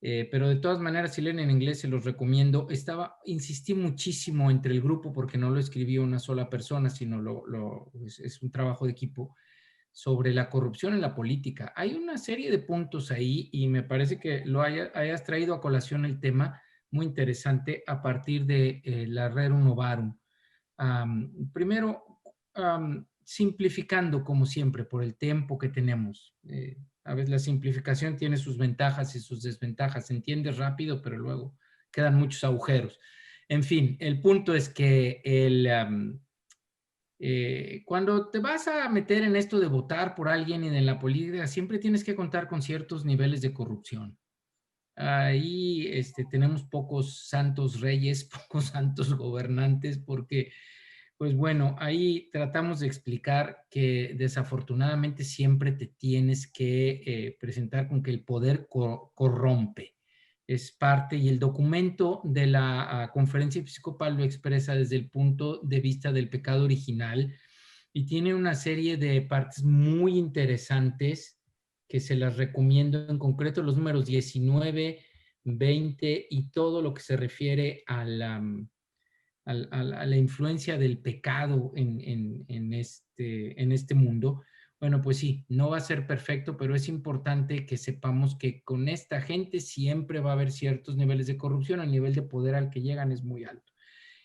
pero de todas maneras, si leen en inglés, se los recomiendo. Insistí muchísimo entre el grupo, porque no lo escribió una sola persona, sino es un trabajo de equipo, sobre la corrupción en la política. Hay una serie de puntos ahí, y me parece que hayas traído a colación el tema muy interesante a partir de la Rerum Novarum. Primero, simplificando como siempre por el tiempo que tenemos. A veces la simplificación tiene sus ventajas y sus desventajas. Se entiende rápido, pero luego quedan muchos agujeros. En fin, el punto es que cuando te vas a meter en esto de votar por alguien y en la política, siempre tienes que contar con ciertos niveles de corrupción. Ahí tenemos pocos santos reyes, pocos santos gobernantes, porque, pues bueno, ahí tratamos de explicar que desafortunadamente siempre te tienes que presentar con que el poder corrompe. Es parte, y el documento de la Conferencia Episcopal lo expresa desde el punto de vista del pecado original, y tiene una serie de partes muy interesantes que se las recomiendo, en concreto los números 19, 20 y todo lo que se refiere a la influencia del pecado en este mundo. Bueno, pues sí, no va a ser perfecto, pero es importante que sepamos que con esta gente siempre va a haber ciertos niveles de corrupción. El nivel de poder al que llegan es muy alto.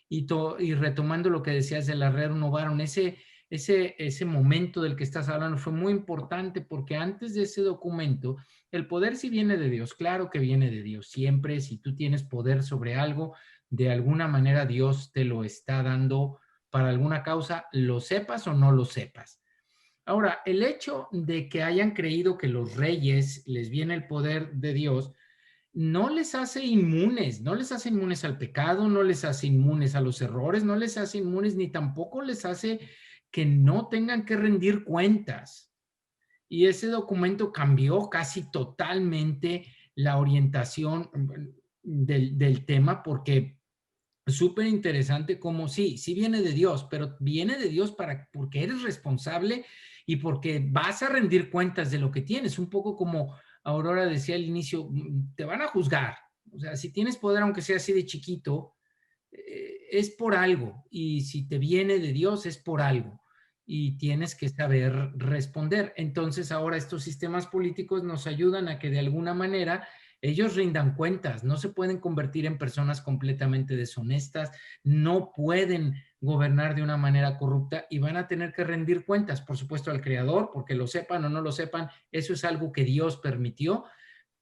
Y retomando lo que decías de la Rerum Novarum, ese momento del que estás hablando fue muy importante, porque antes de ese documento, el poder sí viene de Dios, claro que viene de Dios. Siempre, si tú tienes poder sobre algo, de alguna manera Dios te lo está dando para alguna causa, lo sepas o no lo sepas. Ahora, el hecho de que hayan creído que los reyes les viene el poder de Dios, no les hace inmunes, no les hace inmunes al pecado, no les hace inmunes a los errores, no les hace inmunes, ni tampoco les hace que no tengan que rendir cuentas. Y ese documento cambió casi totalmente la orientación del tema, porque es súper interesante como sí viene de Dios, pero viene de Dios porque eres responsable y porque vas a rendir cuentas de lo que tienes. Un poco como Aurora decía al inicio, te van a juzgar. O sea, si tienes poder, aunque sea así de chiquito, es por algo. Y si te viene de Dios, es por algo. Y tienes que saber responder. Entonces, ahora estos sistemas políticos nos ayudan a que de alguna manera ellos rindan cuentas. No se pueden convertir en personas completamente deshonestas, no pueden gobernar de una manera corrupta, y van a tener que rendir cuentas, por supuesto, al Creador, porque lo sepan o no lo sepan, eso es algo que Dios permitió,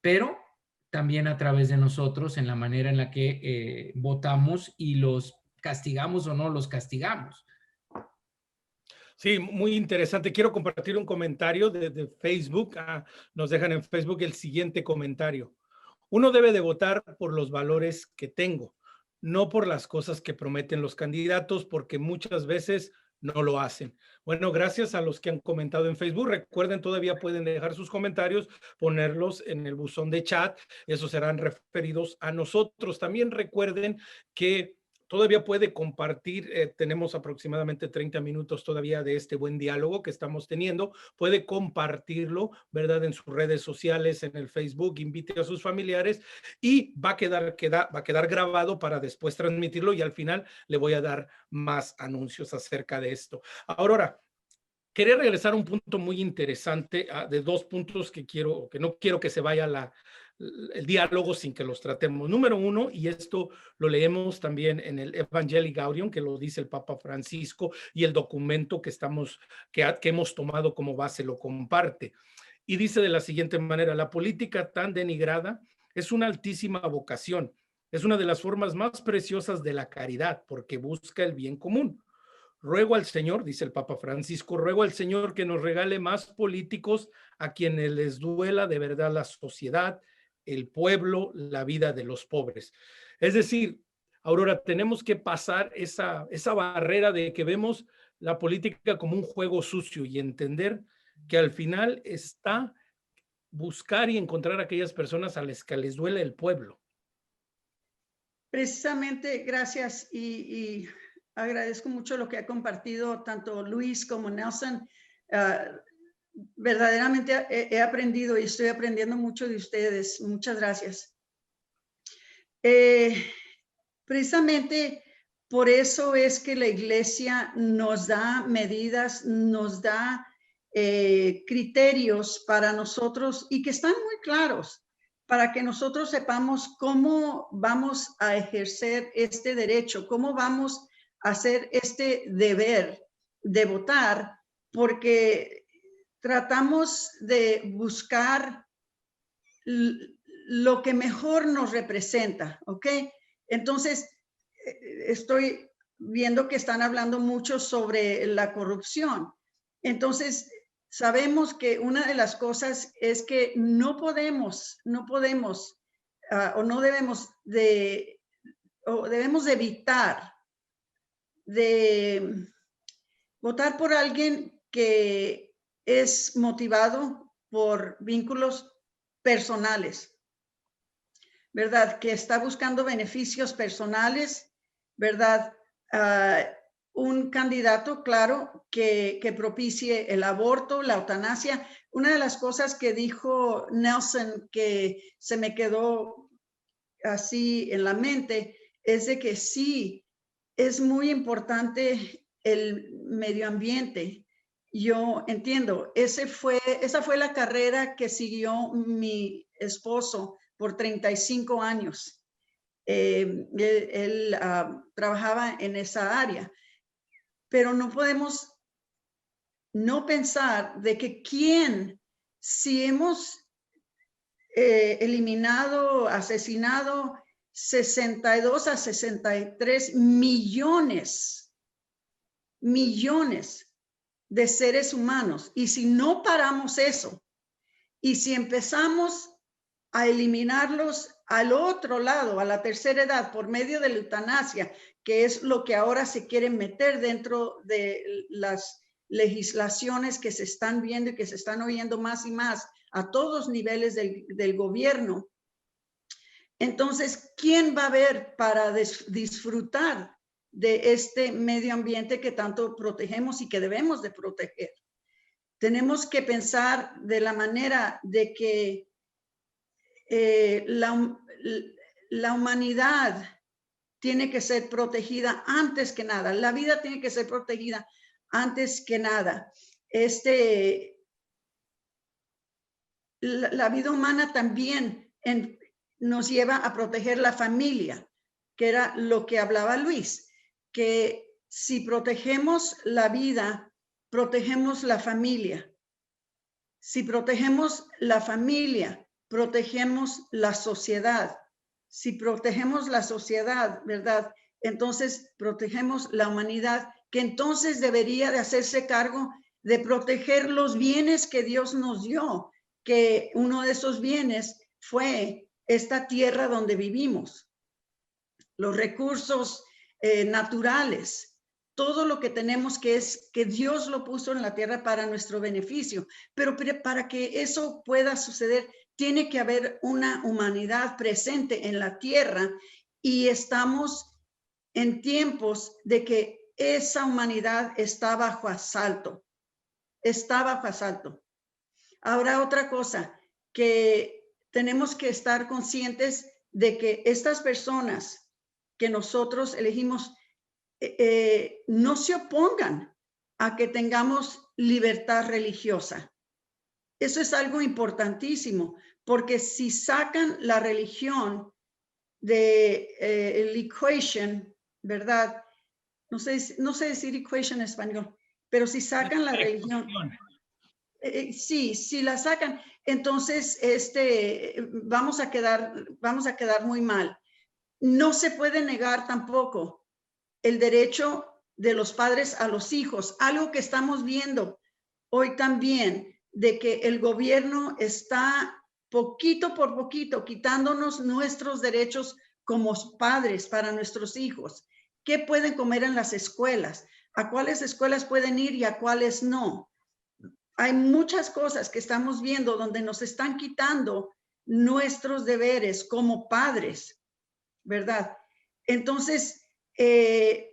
pero también a través de nosotros, en la manera en la que votamos y los castigamos o no los castigamos. Sí, muy interesante. Quiero compartir un comentario de Facebook. Nos dejan en Facebook el siguiente comentario. Uno debe de votar por los valores que tengo, no por las cosas que prometen los candidatos, porque muchas veces no lo hacen. Bueno, gracias a los que han comentado en Facebook. Recuerden, todavía pueden dejar sus comentarios, ponerlos en el buzón de chat. Esos serán referidos a nosotros. También recuerden que todavía puede compartir, tenemos aproximadamente 30 minutos todavía de este buen diálogo que estamos teniendo, puede compartirlo, ¿verdad? En sus redes sociales, en el Facebook, invite a sus familiares y va a quedar grabado para después transmitirlo y al final le voy a dar más anuncios acerca de esto. Ahora, quería regresar a un punto muy interesante, de dos puntos que no quiero que se vaya el diálogo sin que los tratemos. Número uno, y esto lo leemos también en el Evangelii Gaudium, que lo dice el Papa Francisco, y el documento que hemos tomado como base lo comparte. Y dice de la siguiente manera: la política tan denigrada es una altísima vocación, es una de las formas más preciosas de la caridad, porque busca el bien común. Ruego al Señor, dice el Papa Francisco, ruego al Señor que nos regale más políticos a quienes les duela de verdad la sociedad, el pueblo, la vida de los pobres. Es decir, Aurora, tenemos que pasar esa barrera de que vemos la política como un juego sucio y entender que al final está buscar y encontrar a aquellas personas a las que les duele el pueblo. Precisamente, gracias y agradezco mucho lo que ha compartido tanto Luis como Nelson. Verdaderamente he aprendido y estoy aprendiendo mucho de ustedes. Muchas gracias. Precisamente por eso es que la iglesia nos da medidas, nos da criterios para nosotros y que están muy claros para que nosotros sepamos cómo vamos a ejercer este derecho, cómo vamos a hacer este deber de votar, porque tratamos de buscar lo que mejor nos representa, ¿ok? Entonces, estoy viendo que están hablando mucho sobre la corrupción. Entonces, sabemos que una de las cosas es que no podemos, o no debemos de, o debemos de evitar de votar por alguien que es motivado por vínculos personales, ¿verdad? Que está buscando beneficios personales, ¿verdad? Un candidato, claro, que propicie el aborto, la eutanasia. Una de las cosas que dijo Nelson que se me quedó así en la mente es de que sí, es muy importante el medio ambiente. Yo entiendo, esa fue la carrera que siguió mi esposo por 35 años. Él trabajaba en esa área, pero no podemos no pensar de que si hemos eliminado, asesinado 62 a 63 millones de seres humanos, y si no paramos eso, y si empezamos a eliminarlos al otro lado, a la tercera edad, por medio de la eutanasia, que es lo que ahora se quiere meter dentro de las legislaciones que se están viendo y que se están oyendo más y más a todos niveles del gobierno. Entonces, ¿quién va a haber para disfrutar de este medio ambiente que tanto protegemos y que debemos de proteger? Tenemos que pensar de la manera de que la humanidad tiene que ser protegida antes que nada. La vida tiene que ser protegida antes que nada. La vida humana también nos lleva a proteger la familia, que era lo que hablaba Luis, que si protegemos la vida, protegemos la familia. Si protegemos la familia, protegemos la sociedad. Si protegemos la sociedad, ¿verdad? Entonces protegemos la humanidad, que entonces debería de hacerse cargo de proteger los bienes que Dios nos dio, que uno de esos bienes fue esta tierra donde vivimos, los recursos naturales, todo lo que tenemos, que es que Dios lo puso en la tierra para nuestro beneficio. Pero para que eso pueda suceder, tiene que haber una humanidad presente en la tierra, y estamos en tiempos de que esa humanidad está bajo asalto. Está bajo asalto. Ahora, otra cosa, que tenemos que estar conscientes de que estas personas que nosotros elegimos no se opongan a que tengamos libertad religiosa. Eso es algo importantísimo, porque si sacan la religión de el equation, ¿verdad? No sé decir equation en español, pero si sacan la religión, sí, si la sacan, entonces vamos a quedar muy mal. No se puede negar tampoco el derecho de los padres a los hijos, algo que estamos viendo hoy también, de que el gobierno está poquito por poquito quitándonos nuestros derechos como padres para nuestros hijos. ¿Qué pueden comer en las escuelas? ¿A cuáles escuelas pueden ir y a cuáles no? Hay muchas cosas que estamos viendo donde nos están quitando nuestros deberes como padres, ¿verdad? Entonces, el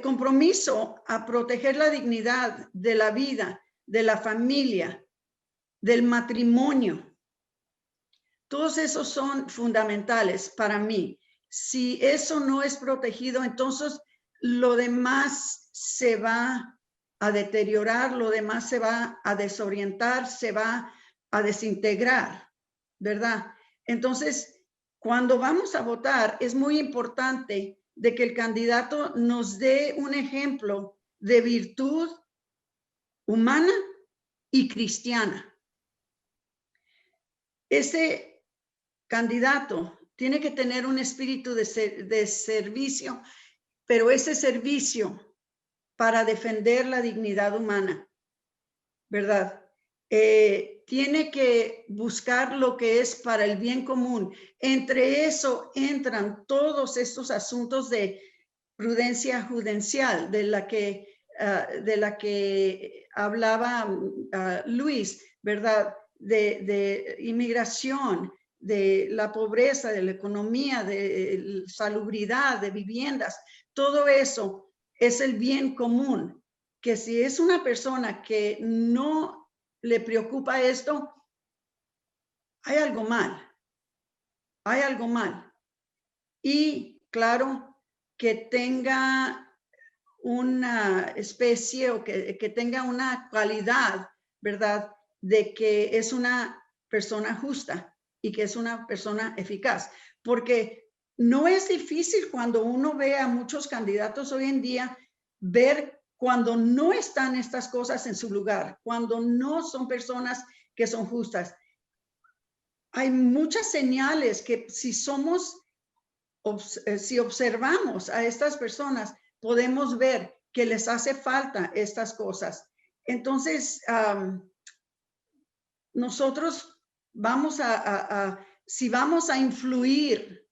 compromiso a proteger la dignidad de la vida, de la familia, del matrimonio, todos esos son fundamentales para mí. Si eso no es protegido, entonces lo demás se va a deteriorar, lo demás se va a desorientar, se va a desintegrar, ¿verdad? Entonces, cuando vamos a votar, es muy importante de que el candidato nos dé un ejemplo de virtud humana y cristiana. Ese candidato tiene que tener un espíritu de servicio, pero ese servicio para defender la dignidad humana, ¿verdad? Tiene que buscar lo que es para el bien común. Entre eso entran todos estos asuntos de prudencia judencial, de la que hablaba Luis, ¿verdad? De inmigración, de la pobreza, de la economía, de salubridad, de viviendas. Todo eso es el bien común, que si es una persona que no le preocupa esto, hay algo mal. Hay algo mal. Y claro, que tenga una especie o que tenga una cualidad, ¿verdad? De que es una persona justa y que es una persona eficaz. Porque no es difícil cuando uno ve a muchos candidatos hoy en día ver cuando no están estas cosas en su lugar, cuando no son personas que son justas. Hay muchas señales que si observamos a estas personas, podemos ver que les hace falta estas cosas. Entonces, nosotros vamos si vamos a influir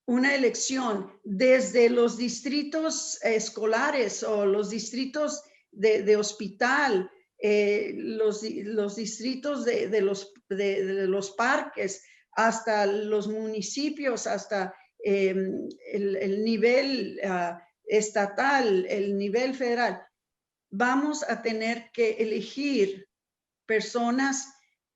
una elección desde los distritos escolares o los distritos de hospital, los distritos de los parques, hasta los municipios, hasta el nivel estatal, el nivel federal, vamos a tener que elegir personas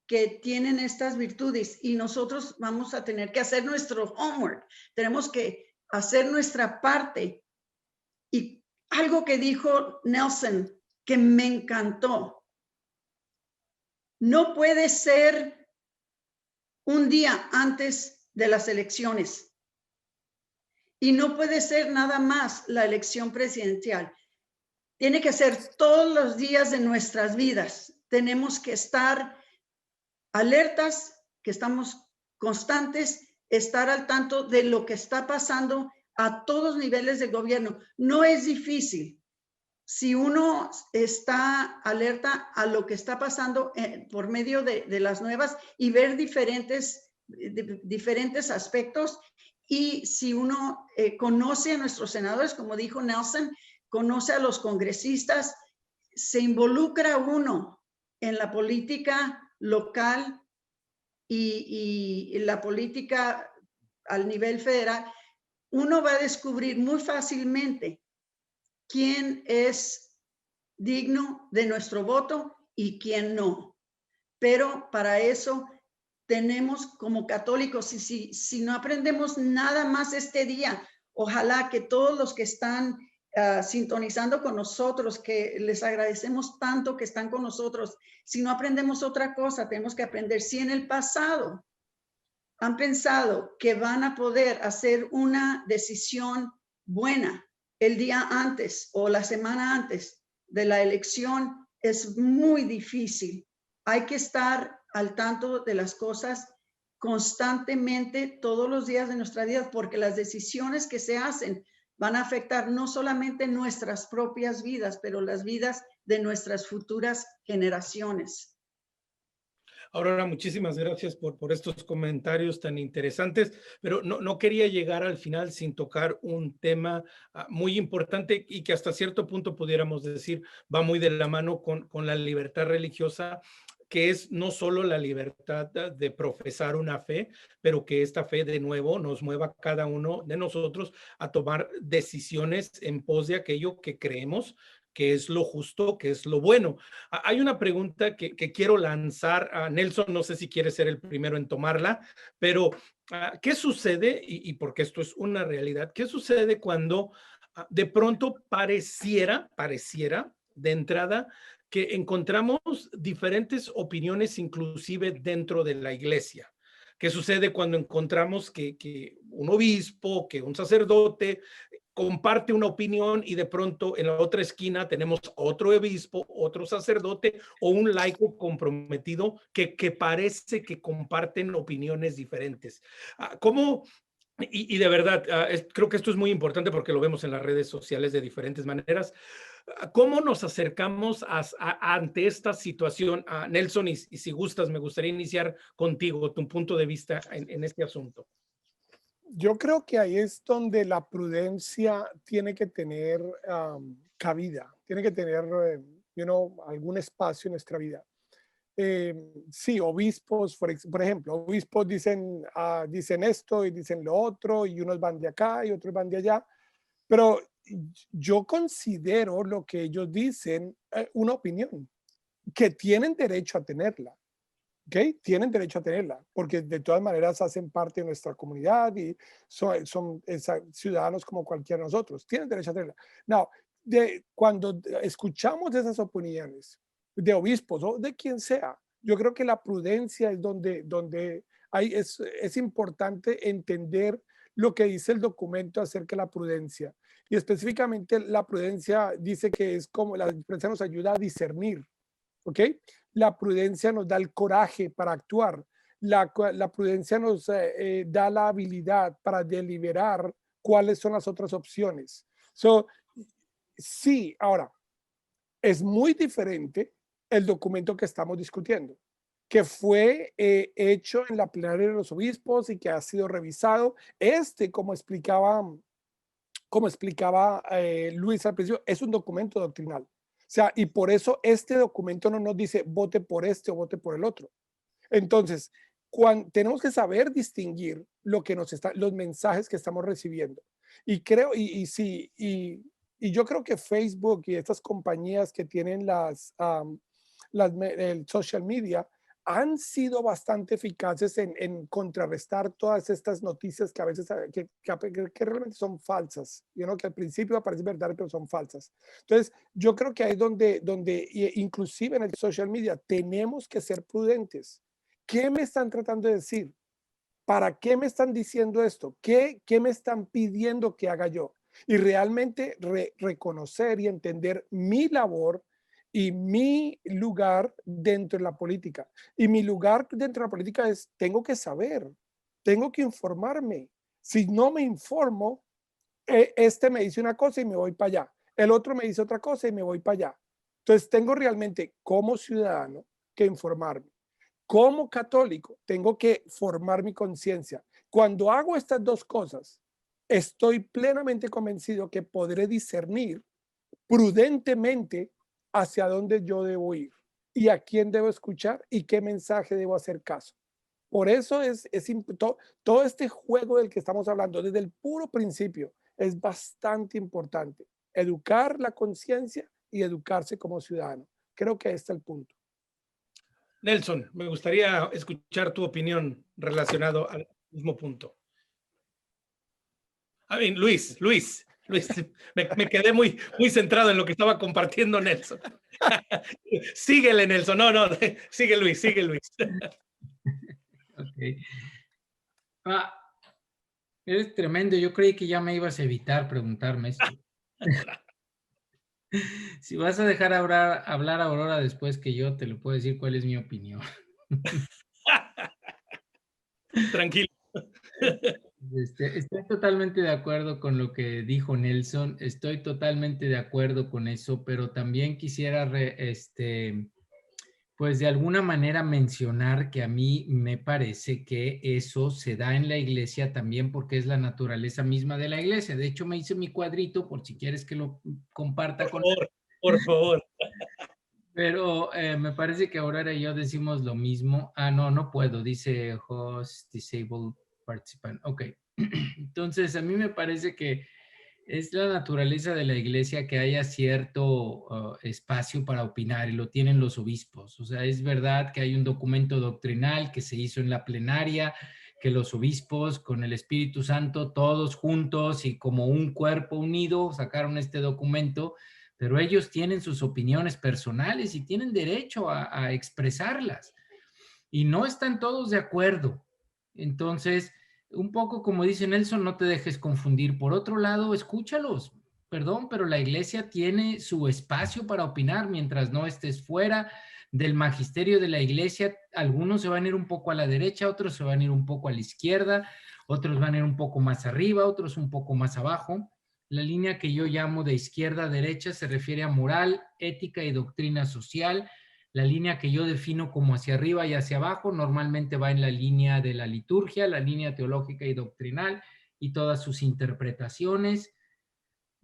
que tienen estas virtudes y nosotros vamos a tener que hacer nuestro homework. Tenemos que hacer nuestra parte. Y algo que dijo Nelson que me encantó: no puede ser un día antes de las elecciones y no puede ser nada más la elección presidencial. Tiene que ser todos los días de nuestras vidas. Tenemos que estar alertas, que estamos constantes, estar al tanto de lo que está pasando a todos niveles del gobierno. No es difícil. Si uno está alerta a lo que está pasando por medio de las nuevas y ver diferentes diferentes aspectos. Y si uno conoce a nuestros senadores, como dijo Nelson, conoce a los congresistas, se involucra uno en la política local y la política al nivel federal, uno va a descubrir muy fácilmente quién es digno de nuestro voto y quién no. Pero para eso tenemos como católicos, si no aprendemos nada más este día, ojalá que todos los que están sintonizando con nosotros, que les agradecemos tanto que están con nosotros, si no aprendemos otra cosa, tenemos que aprender. Si en el pasado han pensado que van a poder hacer una decisión buena el día antes o la semana antes de la elección, es muy difícil. Hay que estar al tanto de las cosas constantemente todos los días de nuestra vida, porque las decisiones que se hacen van a afectar no solamente nuestras propias vidas, pero las vidas de nuestras futuras generaciones. Aurora, muchísimas gracias por estos comentarios tan interesantes, pero no quería llegar al final sin tocar un tema muy importante y que hasta cierto punto pudiéramos decir va muy de la mano con la libertad religiosa, que es no solo la libertad de profesar una fe, pero que esta fe de nuevo nos mueva a cada uno de nosotros a tomar decisiones en pos de aquello que creemos que es lo justo, que es lo bueno. Hay una pregunta que quiero lanzar a Nelson, no sé si quiere ser el primero en tomarla, pero ¿qué sucede? Y porque esto es una realidad, ¿qué sucede cuando de pronto pareciera de entrada que encontramos diferentes opiniones inclusive dentro de la iglesia? ¿Qué sucede cuando encontramos que un obispo, que un sacerdote comparte una opinión y de pronto en la otra esquina tenemos otro obispo, otro sacerdote o un laico comprometido que parece que comparten opiniones diferentes? ¿Cómo? Y de verdad, creo que esto es muy importante porque lo vemos en las redes sociales de diferentes maneras. ¿Cómo nos acercamos ante esta situación? Nelson, y si gustas, me gustaría iniciar contigo, tu punto de vista en este asunto. Yo creo que ahí es donde la prudencia tiene que tener cabida, tiene que tener algún espacio en nuestra vida. Sí, obispos, por ejemplo, obispos dicen esto y dicen lo otro, y unos van de acá y otros van de allá, pero yo considero lo que ellos dicen una opinión, que tienen derecho a tenerla. ¿Ok? Tienen derecho a tenerla, porque de todas maneras hacen parte de nuestra comunidad y son ciudadanos como cualquiera de nosotros. Tienen derecho a tenerla. No, cuando escuchamos esas opiniones de obispos o de quien sea, yo creo que la prudencia es donde es importante entender lo que dice el documento acerca de la prudencia. Y específicamente la prudencia dice que es como la prudencia nos ayuda a discernir. ¿Ok? La prudencia nos da el coraje para actuar. La prudencia nos da la habilidad para deliberar cuáles son las otras opciones. Sí, ahora, es muy diferente el documento que estamos discutiendo, que fue hecho en la plenaria de los obispos y que ha sido revisado. Como explicaba Luis al principio, es un documento doctrinal. O sea, y por eso este documento no nos dice vote por este o vote por el otro. Entonces, tenemos que saber distinguir los mensajes que estamos recibiendo. Y creo, y yo creo que Facebook y estas compañías que tienen el social media han sido bastante eficaces en contrarrestar todas estas noticias que a veces que realmente son falsas, que al principio aparecen verdad, pero son falsas. Entonces, yo creo que ahí es donde inclusive en el social media tenemos que ser prudentes. ¿Qué me están tratando de decir? ¿Para qué me están diciendo esto? ¿Qué me están pidiendo que haga yo? Y realmente reconocer y entender mi labor y mi lugar dentro de la política. Y mi lugar dentro de la política es, tengo que saber, tengo que informarme. Si no me informo, este me dice una cosa y me voy para allá. El otro me dice otra cosa y me voy para allá. Entonces tengo realmente como ciudadano que informarme. Como católico, tengo que formar mi conciencia. Cuando hago estas dos cosas, estoy plenamente convencido que podré discernir prudentemente hacia dónde yo debo ir y a quién debo escuchar y qué mensaje debo hacer caso. Por eso todo este juego del que estamos hablando desde el puro principio es bastante importante. Educar la conciencia y educarse como ciudadano. Creo que ahí está el punto. Nelson, me gustaría escuchar tu opinión relacionado al mismo punto. A ver, Luis, me quedé muy centrado en lo que estaba compartiendo Nelson. Síguele, Nelson. No, sigue Luis. Okay. Es tremendo. Yo creí que ya me ibas a evitar preguntarme esto. Si vas a dejar hablar a Aurora después que yo, te lo puedo decir cuál es mi opinión. Tranquilo. Estoy totalmente de acuerdo con lo que dijo Nelson, estoy totalmente de acuerdo con eso, pero también quisiera, pues de alguna manera mencionar que a mí me parece que eso se da en la iglesia también porque es la naturaleza misma de la iglesia. De hecho, me hice mi cuadrito por si quieres que lo comparta con... Por favor. Pero me parece que Aurora y yo decimos lo mismo. No puedo, dice host disabled participant. Ok. Entonces, a mí me parece que es la naturaleza de la iglesia que haya cierto espacio para opinar y lo tienen los obispos. O sea, es verdad que hay un documento doctrinal que se hizo en la plenaria, que los obispos con el Espíritu Santo, todos juntos y como un cuerpo unido, sacaron este documento, pero ellos tienen sus opiniones personales y tienen derecho a expresarlas. Y no están todos de acuerdo. Entonces, un poco como dice Nelson, no te dejes confundir. Por otro lado, escúchalos. Perdón, pero la iglesia tiene su espacio para opinar mientras no estés fuera del magisterio de la iglesia. Algunos se van a ir un poco a la derecha, otros se van a ir un poco a la izquierda, otros van a ir un poco más arriba, otros un poco más abajo. La línea que yo llamo de izquierda a derecha se refiere a moral, ética y doctrina social. La línea que yo defino como hacia arriba y hacia abajo normalmente va en la línea de la liturgia, la línea teológica y doctrinal y todas sus interpretaciones.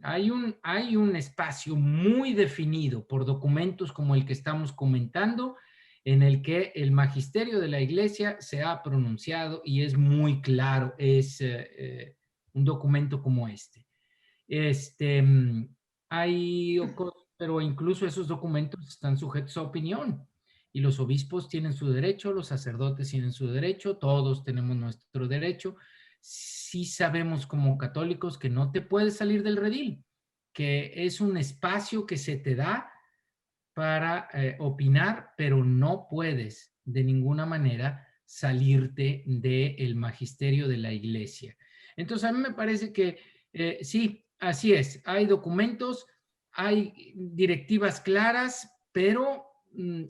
Hay un espacio muy definido por documentos como el que estamos comentando, en el que el magisterio de la iglesia se ha pronunciado y es muy claro, es un documento como este. Hay, pero incluso esos documentos están sujetos a opinión y los obispos tienen su derecho, los sacerdotes tienen su derecho, todos tenemos nuestro derecho. Sí sabemos como católicos que no te puedes salir del redil, que es un espacio que se te da para opinar, pero no puedes de ninguna manera salirte del magisterio de la iglesia. Entonces, a mí me parece que sí, así es. Hay documentos, hay directivas claras, pero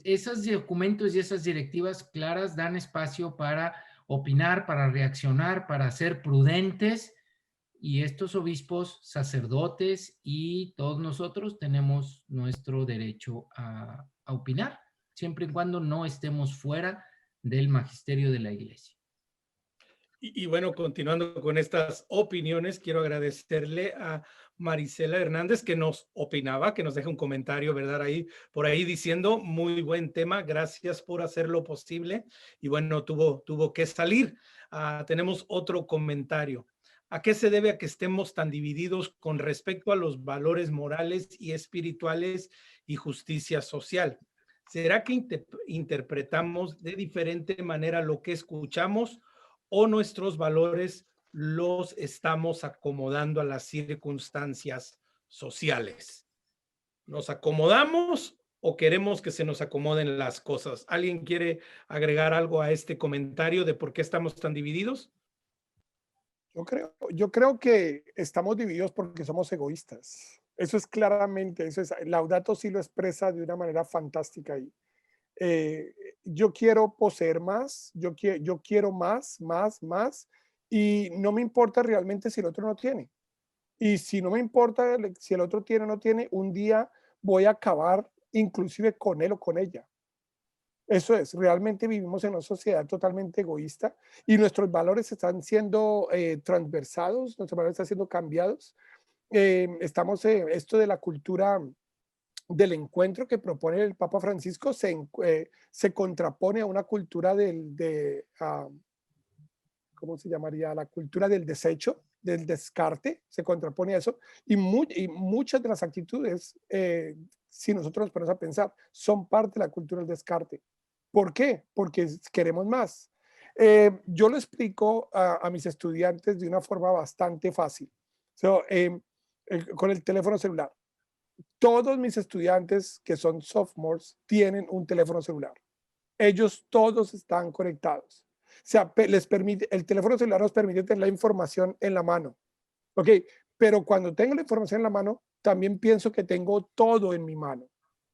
esos documentos y esas directivas claras dan espacio para opinar, para reaccionar, para ser prudentes. Y estos obispos, sacerdotes y todos nosotros tenemos nuestro derecho a opinar, siempre y cuando no estemos fuera del magisterio de la iglesia. Y bueno, continuando con estas opiniones, quiero agradecerle a Marisela Hernández que nos opinaba, que nos deja un comentario, ¿verdad? Por ahí diciendo, muy buen tema, gracias por hacerlo posible. Y bueno, tuvo que salir. Tenemos otro comentario. ¿A qué se debe a que estemos tan divididos con respecto a los valores morales y espirituales y justicia social? ¿Será que interpretamos de diferente manera lo que escuchamos o nuestros valores los estamos acomodando a las circunstancias sociales? ¿Nos acomodamos o queremos que se nos acomoden las cosas? ¿Alguien quiere agregar algo a este comentario de por qué estamos tan divididos? Yo creo que estamos divididos porque somos egoístas. Eso es claramente, Laudato sí lo expresa de una manera fantástica ahí. Yo quiero poseer más, yo quiero más, y no me importa realmente si el otro no tiene. Y si no me importa si el otro tiene o no tiene, un día voy a acabar inclusive con él o con ella. Eso es, realmente vivimos en una sociedad totalmente egoísta y nuestros valores están siendo transversados, nuestros valores están siendo cambiados. Estamos en esto de la cultura del encuentro que propone el Papa Francisco, se contrapone a una cultura ¿cómo se llamaría? La cultura del desecho, del descarte, se contrapone a eso. Y muchas de las actitudes, si nosotros nos ponemos a pensar, son parte de la cultura del descarte. ¿Por qué? Porque queremos más. Yo lo explico a mis estudiantes de una forma bastante fácil. Con el teléfono celular. Todos mis estudiantes que son sophomores tienen un teléfono celular. Ellos todos están conectados. O sea, les permite, el teléfono celular nos permite tener la información en la mano. Ok, pero cuando tengo la información en la mano, también pienso que tengo todo en mi mano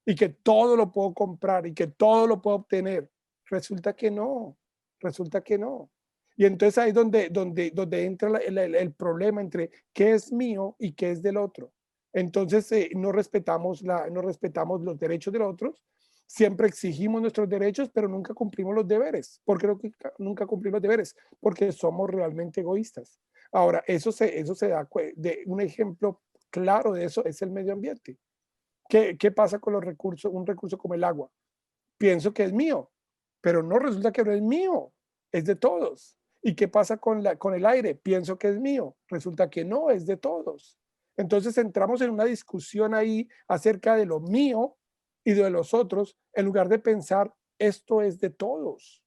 y que todo lo puedo comprar y que todo lo puedo obtener. Resulta que no, resulta que no. Y entonces ahí es donde entra el problema entre qué es mío y qué es del otro. Entonces no respetamos los derechos de los otros, siempre exigimos nuestros derechos, pero nunca cumplimos los deberes. ¿Por qué nunca cumplimos los deberes? Porque somos realmente egoístas. Ahora, eso se da de un ejemplo claro de eso es el medio ambiente. ¿Qué pasa con los recursos? Un recurso como el agua. Pienso que es mío, pero no, resulta que no es mío, es de todos. ¿Y qué pasa con el aire? Pienso que es mío, resulta que no, es de todos. Entonces entramos en una discusión ahí acerca de lo mío y de los otros, en lugar de pensar, esto es de todos.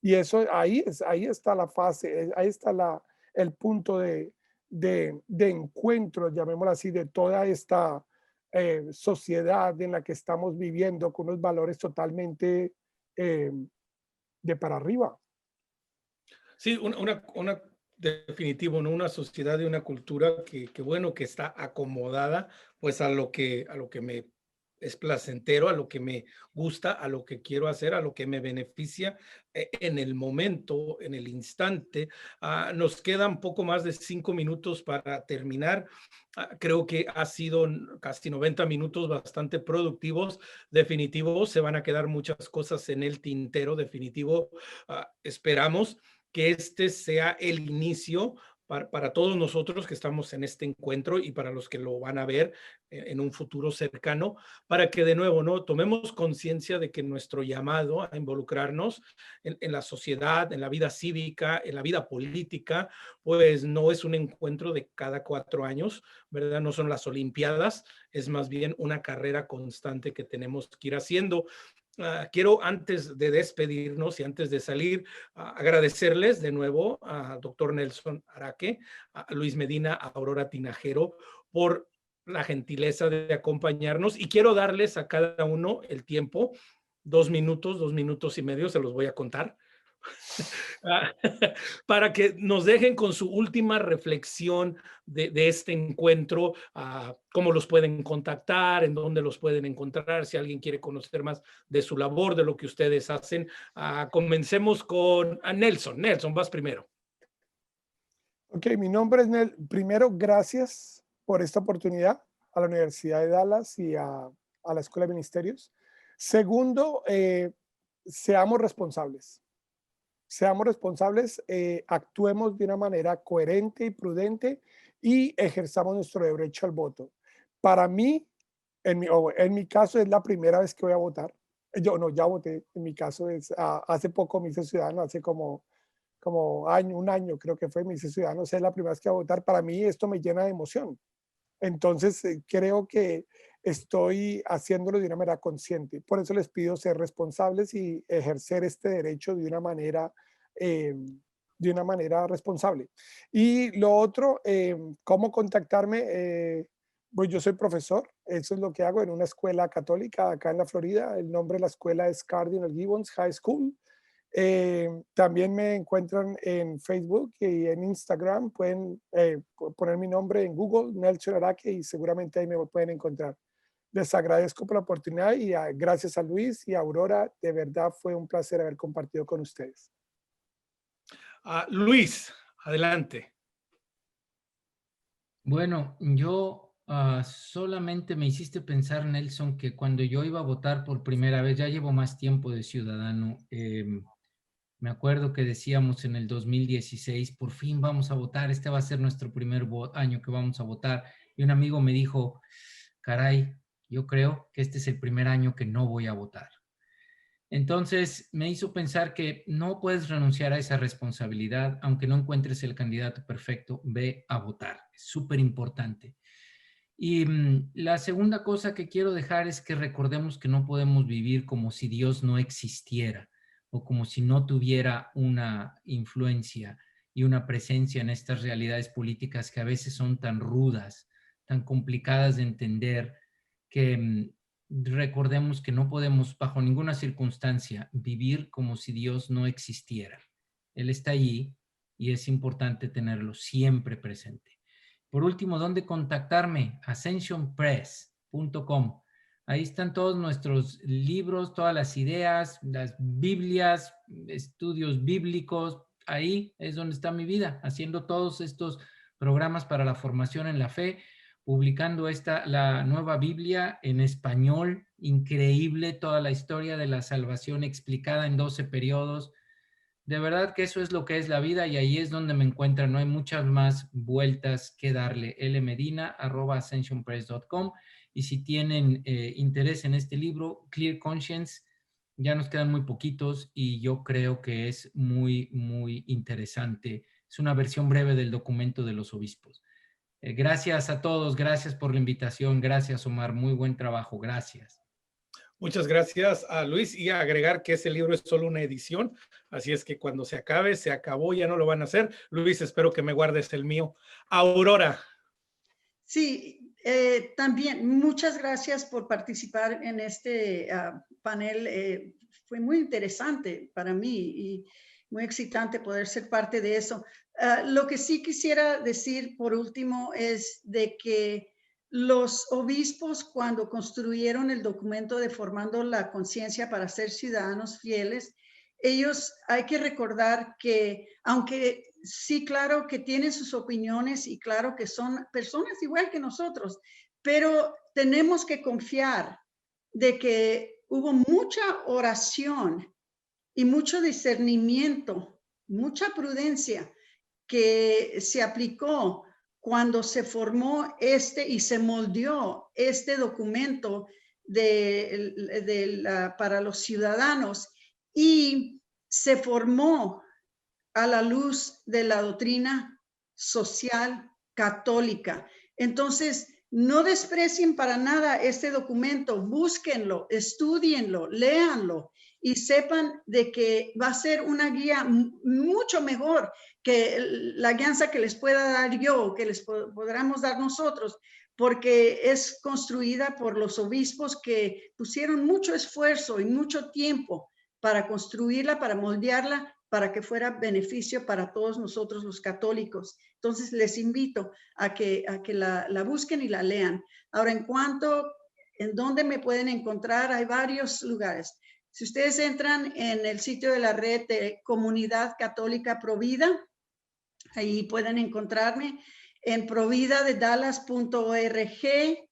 Y eso ahí está la fase, ahí está el punto de encuentro, llamémoslo así, de toda esta sociedad en la que estamos viviendo con unos valores totalmente de para arriba. Sí, definitivo, ¿no? Una sociedad y una cultura que bueno, que está acomodada pues a lo que me es placentero, a lo que me gusta, a lo que quiero hacer, a lo que me beneficia en el momento, en el instante. Nos quedan poco más de 5 minutos para terminar. Creo que ha sido casi 90 minutos bastante productivos. Definitivo, se van a quedar muchas cosas en el tintero. Definitivo, esperamos que este sea el inicio para todos nosotros que estamos en este encuentro y para los que lo van a ver en un futuro cercano, para que de nuevo, ¿no? Tomemos conciencia de que nuestro llamado a involucrarnos en la sociedad, en la vida cívica, en la vida política, pues no es un encuentro de cada 4 años, ¿verdad? No son las Olimpiadas, es más bien una carrera constante que tenemos que ir haciendo. Quiero, antes de despedirnos y antes de salir, agradecerles de nuevo a doctor Nelson Araque, a Luis Medina, a Aurora Tinajero, por la gentileza de acompañarnos, y quiero darles a cada uno el tiempo, 2 minutos y medio, se los voy a contar, para que nos dejen con su última reflexión de este encuentro, cómo los pueden contactar, en dónde los pueden encontrar, si alguien quiere conocer más de su labor, de lo que ustedes hacen. Comencemos con Nelson. Nelson, vas primero. Ok, mi nombre es Primero, gracias por esta oportunidad a la Universidad de Dallas y a la Escuela de Ministerios. Segundo, seamos responsables. Seamos responsables, actuemos de una manera coherente y prudente y ejerzamos nuestro derecho al voto. Para mí, en mi caso, es la primera vez que voy a votar. Yo no, ya voté. En mi caso, hace poco me hice ciudadano, hace como un año creo que fue, me hice ciudadano. Es la primera vez que voy a votar. Para mí esto me llena de emoción. Entonces, creo que estoy haciéndolo de una manera consciente. Por eso les pido ser responsables y ejercer este derecho de una manera responsable. Y lo otro, ¿cómo contactarme? Pues yo soy profesor, eso es lo que hago en una escuela católica acá en la Florida. El nombre de la escuela es Cardinal Gibbons High School. También me encuentran en Facebook y en Instagram. Pueden poner mi nombre en Google, Nelson Araque, y seguramente ahí me pueden encontrar. Les agradezco por la oportunidad y gracias a Luis y a Aurora. De verdad fue un placer haber compartido con ustedes. Luis, adelante. Bueno, yo Solamente me hiciste pensar, Nelson, que cuando yo iba a votar por primera vez, ya llevo más tiempo de ciudadano, me acuerdo que decíamos en el 2016, por fin vamos a votar, este va a ser nuestro primer año que vamos a votar. Y un amigo me dijo, caray, yo creo que este es el primer año que no voy a votar. Entonces me hizo pensar que no puedes renunciar a esa responsabilidad, aunque no encuentres el candidato perfecto, ve a votar. Es súper importante. Y la segunda cosa que quiero dejar es que recordemos que no podemos vivir como si Dios no existiera o como si no tuviera una influencia y una presencia en estas realidades políticas que a veces son tan rudas, tan complicadas de entender, que recordemos que no podemos bajo ninguna circunstancia vivir como si Dios no existiera. Él está allí y es importante tenerlo siempre presente. Por último, ¿dónde contactarme? ascensionpress.com. Ahí están todos nuestros libros, todas las ideas, las Biblias, estudios bíblicos. Ahí es donde está mi vida, haciendo todos estos programas para la formación en la fe, publicando la nueva Biblia en español, increíble, toda la historia de la salvación explicada en 12 periodos. De verdad que eso es lo que es la vida y ahí es donde me encuentran. No hay muchas más vueltas que darle. lmedina@ascensionpress.com. Y si tienen interés en este libro, Clear Conscience, ya nos quedan muy poquitos y yo creo que es muy, muy interesante. Es una versión breve del documento de los obispos. Gracias a todos, gracias por la invitación. Gracias, Omar. Muy buen trabajo. Gracias. Muchas gracias a Luis, y a agregar que ese libro es solo una edición, así es que cuando se acabe, se acabó, ya no lo van a hacer. Luis, espero que me guardes el mío. Aurora. Sí, también muchas gracias por participar en este panel. Fue muy interesante para mí y muy excitante poder ser parte de eso. Lo que sí quisiera decir por último es de que los obispos, cuando construyeron el documento de Formando la Conciencia para ser ciudadanos fieles, ellos, hay que recordar que aunque sí, claro que tienen sus opiniones y claro que son personas igual que nosotros, pero tenemos que confiar de que hubo mucha oración y mucho discernimiento, mucha prudencia que se aplicó cuando se formó y se moldeó este documento para los ciudadanos, y se formó a la luz de la doctrina social católica. Entonces, no desprecien para nada este documento, búsquenlo, estudienlo, léanlo y sepan de que va a ser una guía mucho mejor que la guianza que les pueda dar yo, que les podamos dar nosotros, porque es construida por los obispos que pusieron mucho esfuerzo y mucho tiempo para construirla, para moldearla, para que fuera beneficio para todos nosotros los católicos. Entonces les invito a que la busquen y la lean. Ahora, en dónde me pueden encontrar, hay varios lugares. Si ustedes entran en el sitio de la red de Comunidad Católica Provida, ahí pueden encontrarme en providadedallas.org.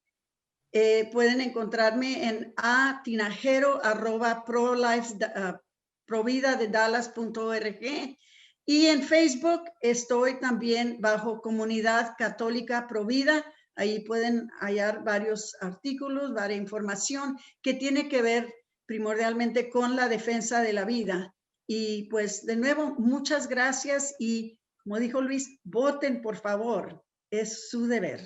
Pueden encontrarme en atinajero@providadedallas.org, y en Facebook estoy también bajo Comunidad Católica Provida. Ahí pueden hallar varios artículos, varias información que tiene que ver primordialmente con la defensa de la vida. Y pues de nuevo, muchas gracias, y como dijo Luis, voten por favor, es su deber.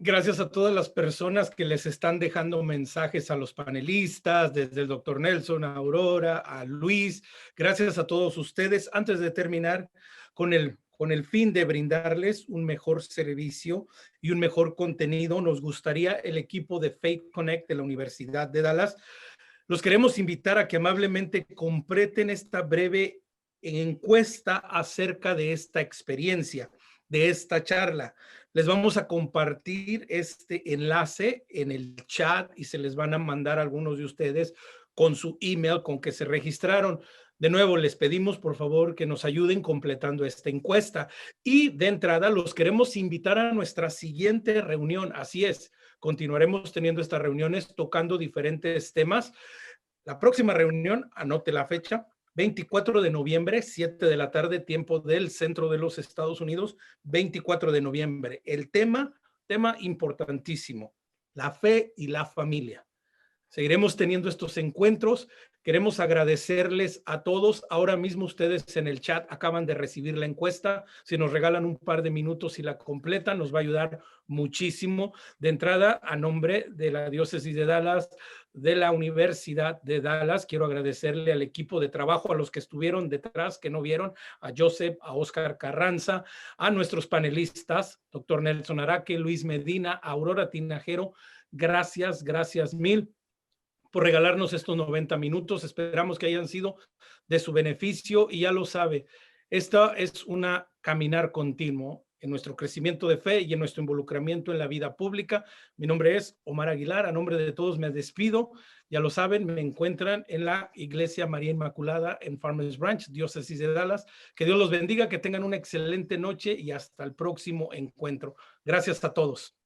Gracias a todas las personas que les están dejando mensajes a los panelistas, desde el doctor Nelson, a Aurora, a Luis. Gracias a todos ustedes. Antes de terminar, con el fin de brindarles un mejor servicio y un mejor contenido, nos gustaría, el equipo de Faith Connect de la Universidad de Dallas, los queremos invitar a que amablemente completen esta breve encuesta acerca de esta experiencia, de esta charla. Les vamos a compartir este enlace en el chat y se les van a mandar a algunos de ustedes con su email con que se registraron. De nuevo, les pedimos por favor que nos ayuden completando esta encuesta. Y de entrada los queremos invitar a nuestra siguiente reunión. Así es, continuaremos teniendo estas reuniones tocando diferentes temas. La próxima reunión, anote la fecha, 24 de noviembre, 7 de la tarde, tiempo del centro de los Estados Unidos, 24 de noviembre. El tema importantísimo, la fe y la familia. Seguiremos teniendo estos encuentros. Queremos agradecerles a todos. Ahora mismo ustedes en el chat acaban de recibir la encuesta. Si nos regalan un par de minutos y la completan, nos va a ayudar muchísimo. De entrada, a nombre de la Diócesis de Dallas, de la Universidad de Dallas, quiero agradecerle al equipo de trabajo, a los que estuvieron detrás, que no vieron, a Joseph, a Oscar Carranza, a nuestros panelistas, doctor Nelson Araque, Luis Medina, Aurora Tinajero. Gracias, gracias mil por regalarnos estos 90 minutos. Esperamos que hayan sido de su beneficio y ya lo sabe, esta es una caminar continuo en nuestro crecimiento de fe y en nuestro involucramiento en la vida pública. Mi nombre es Omar Aguilar, a nombre de todos me despido. Ya lo saben, me encuentran en la Iglesia María Inmaculada en Farmers Branch, Diócesis de Dallas. Que Dios los bendiga, que tengan una excelente noche y hasta el próximo encuentro. Gracias a todos.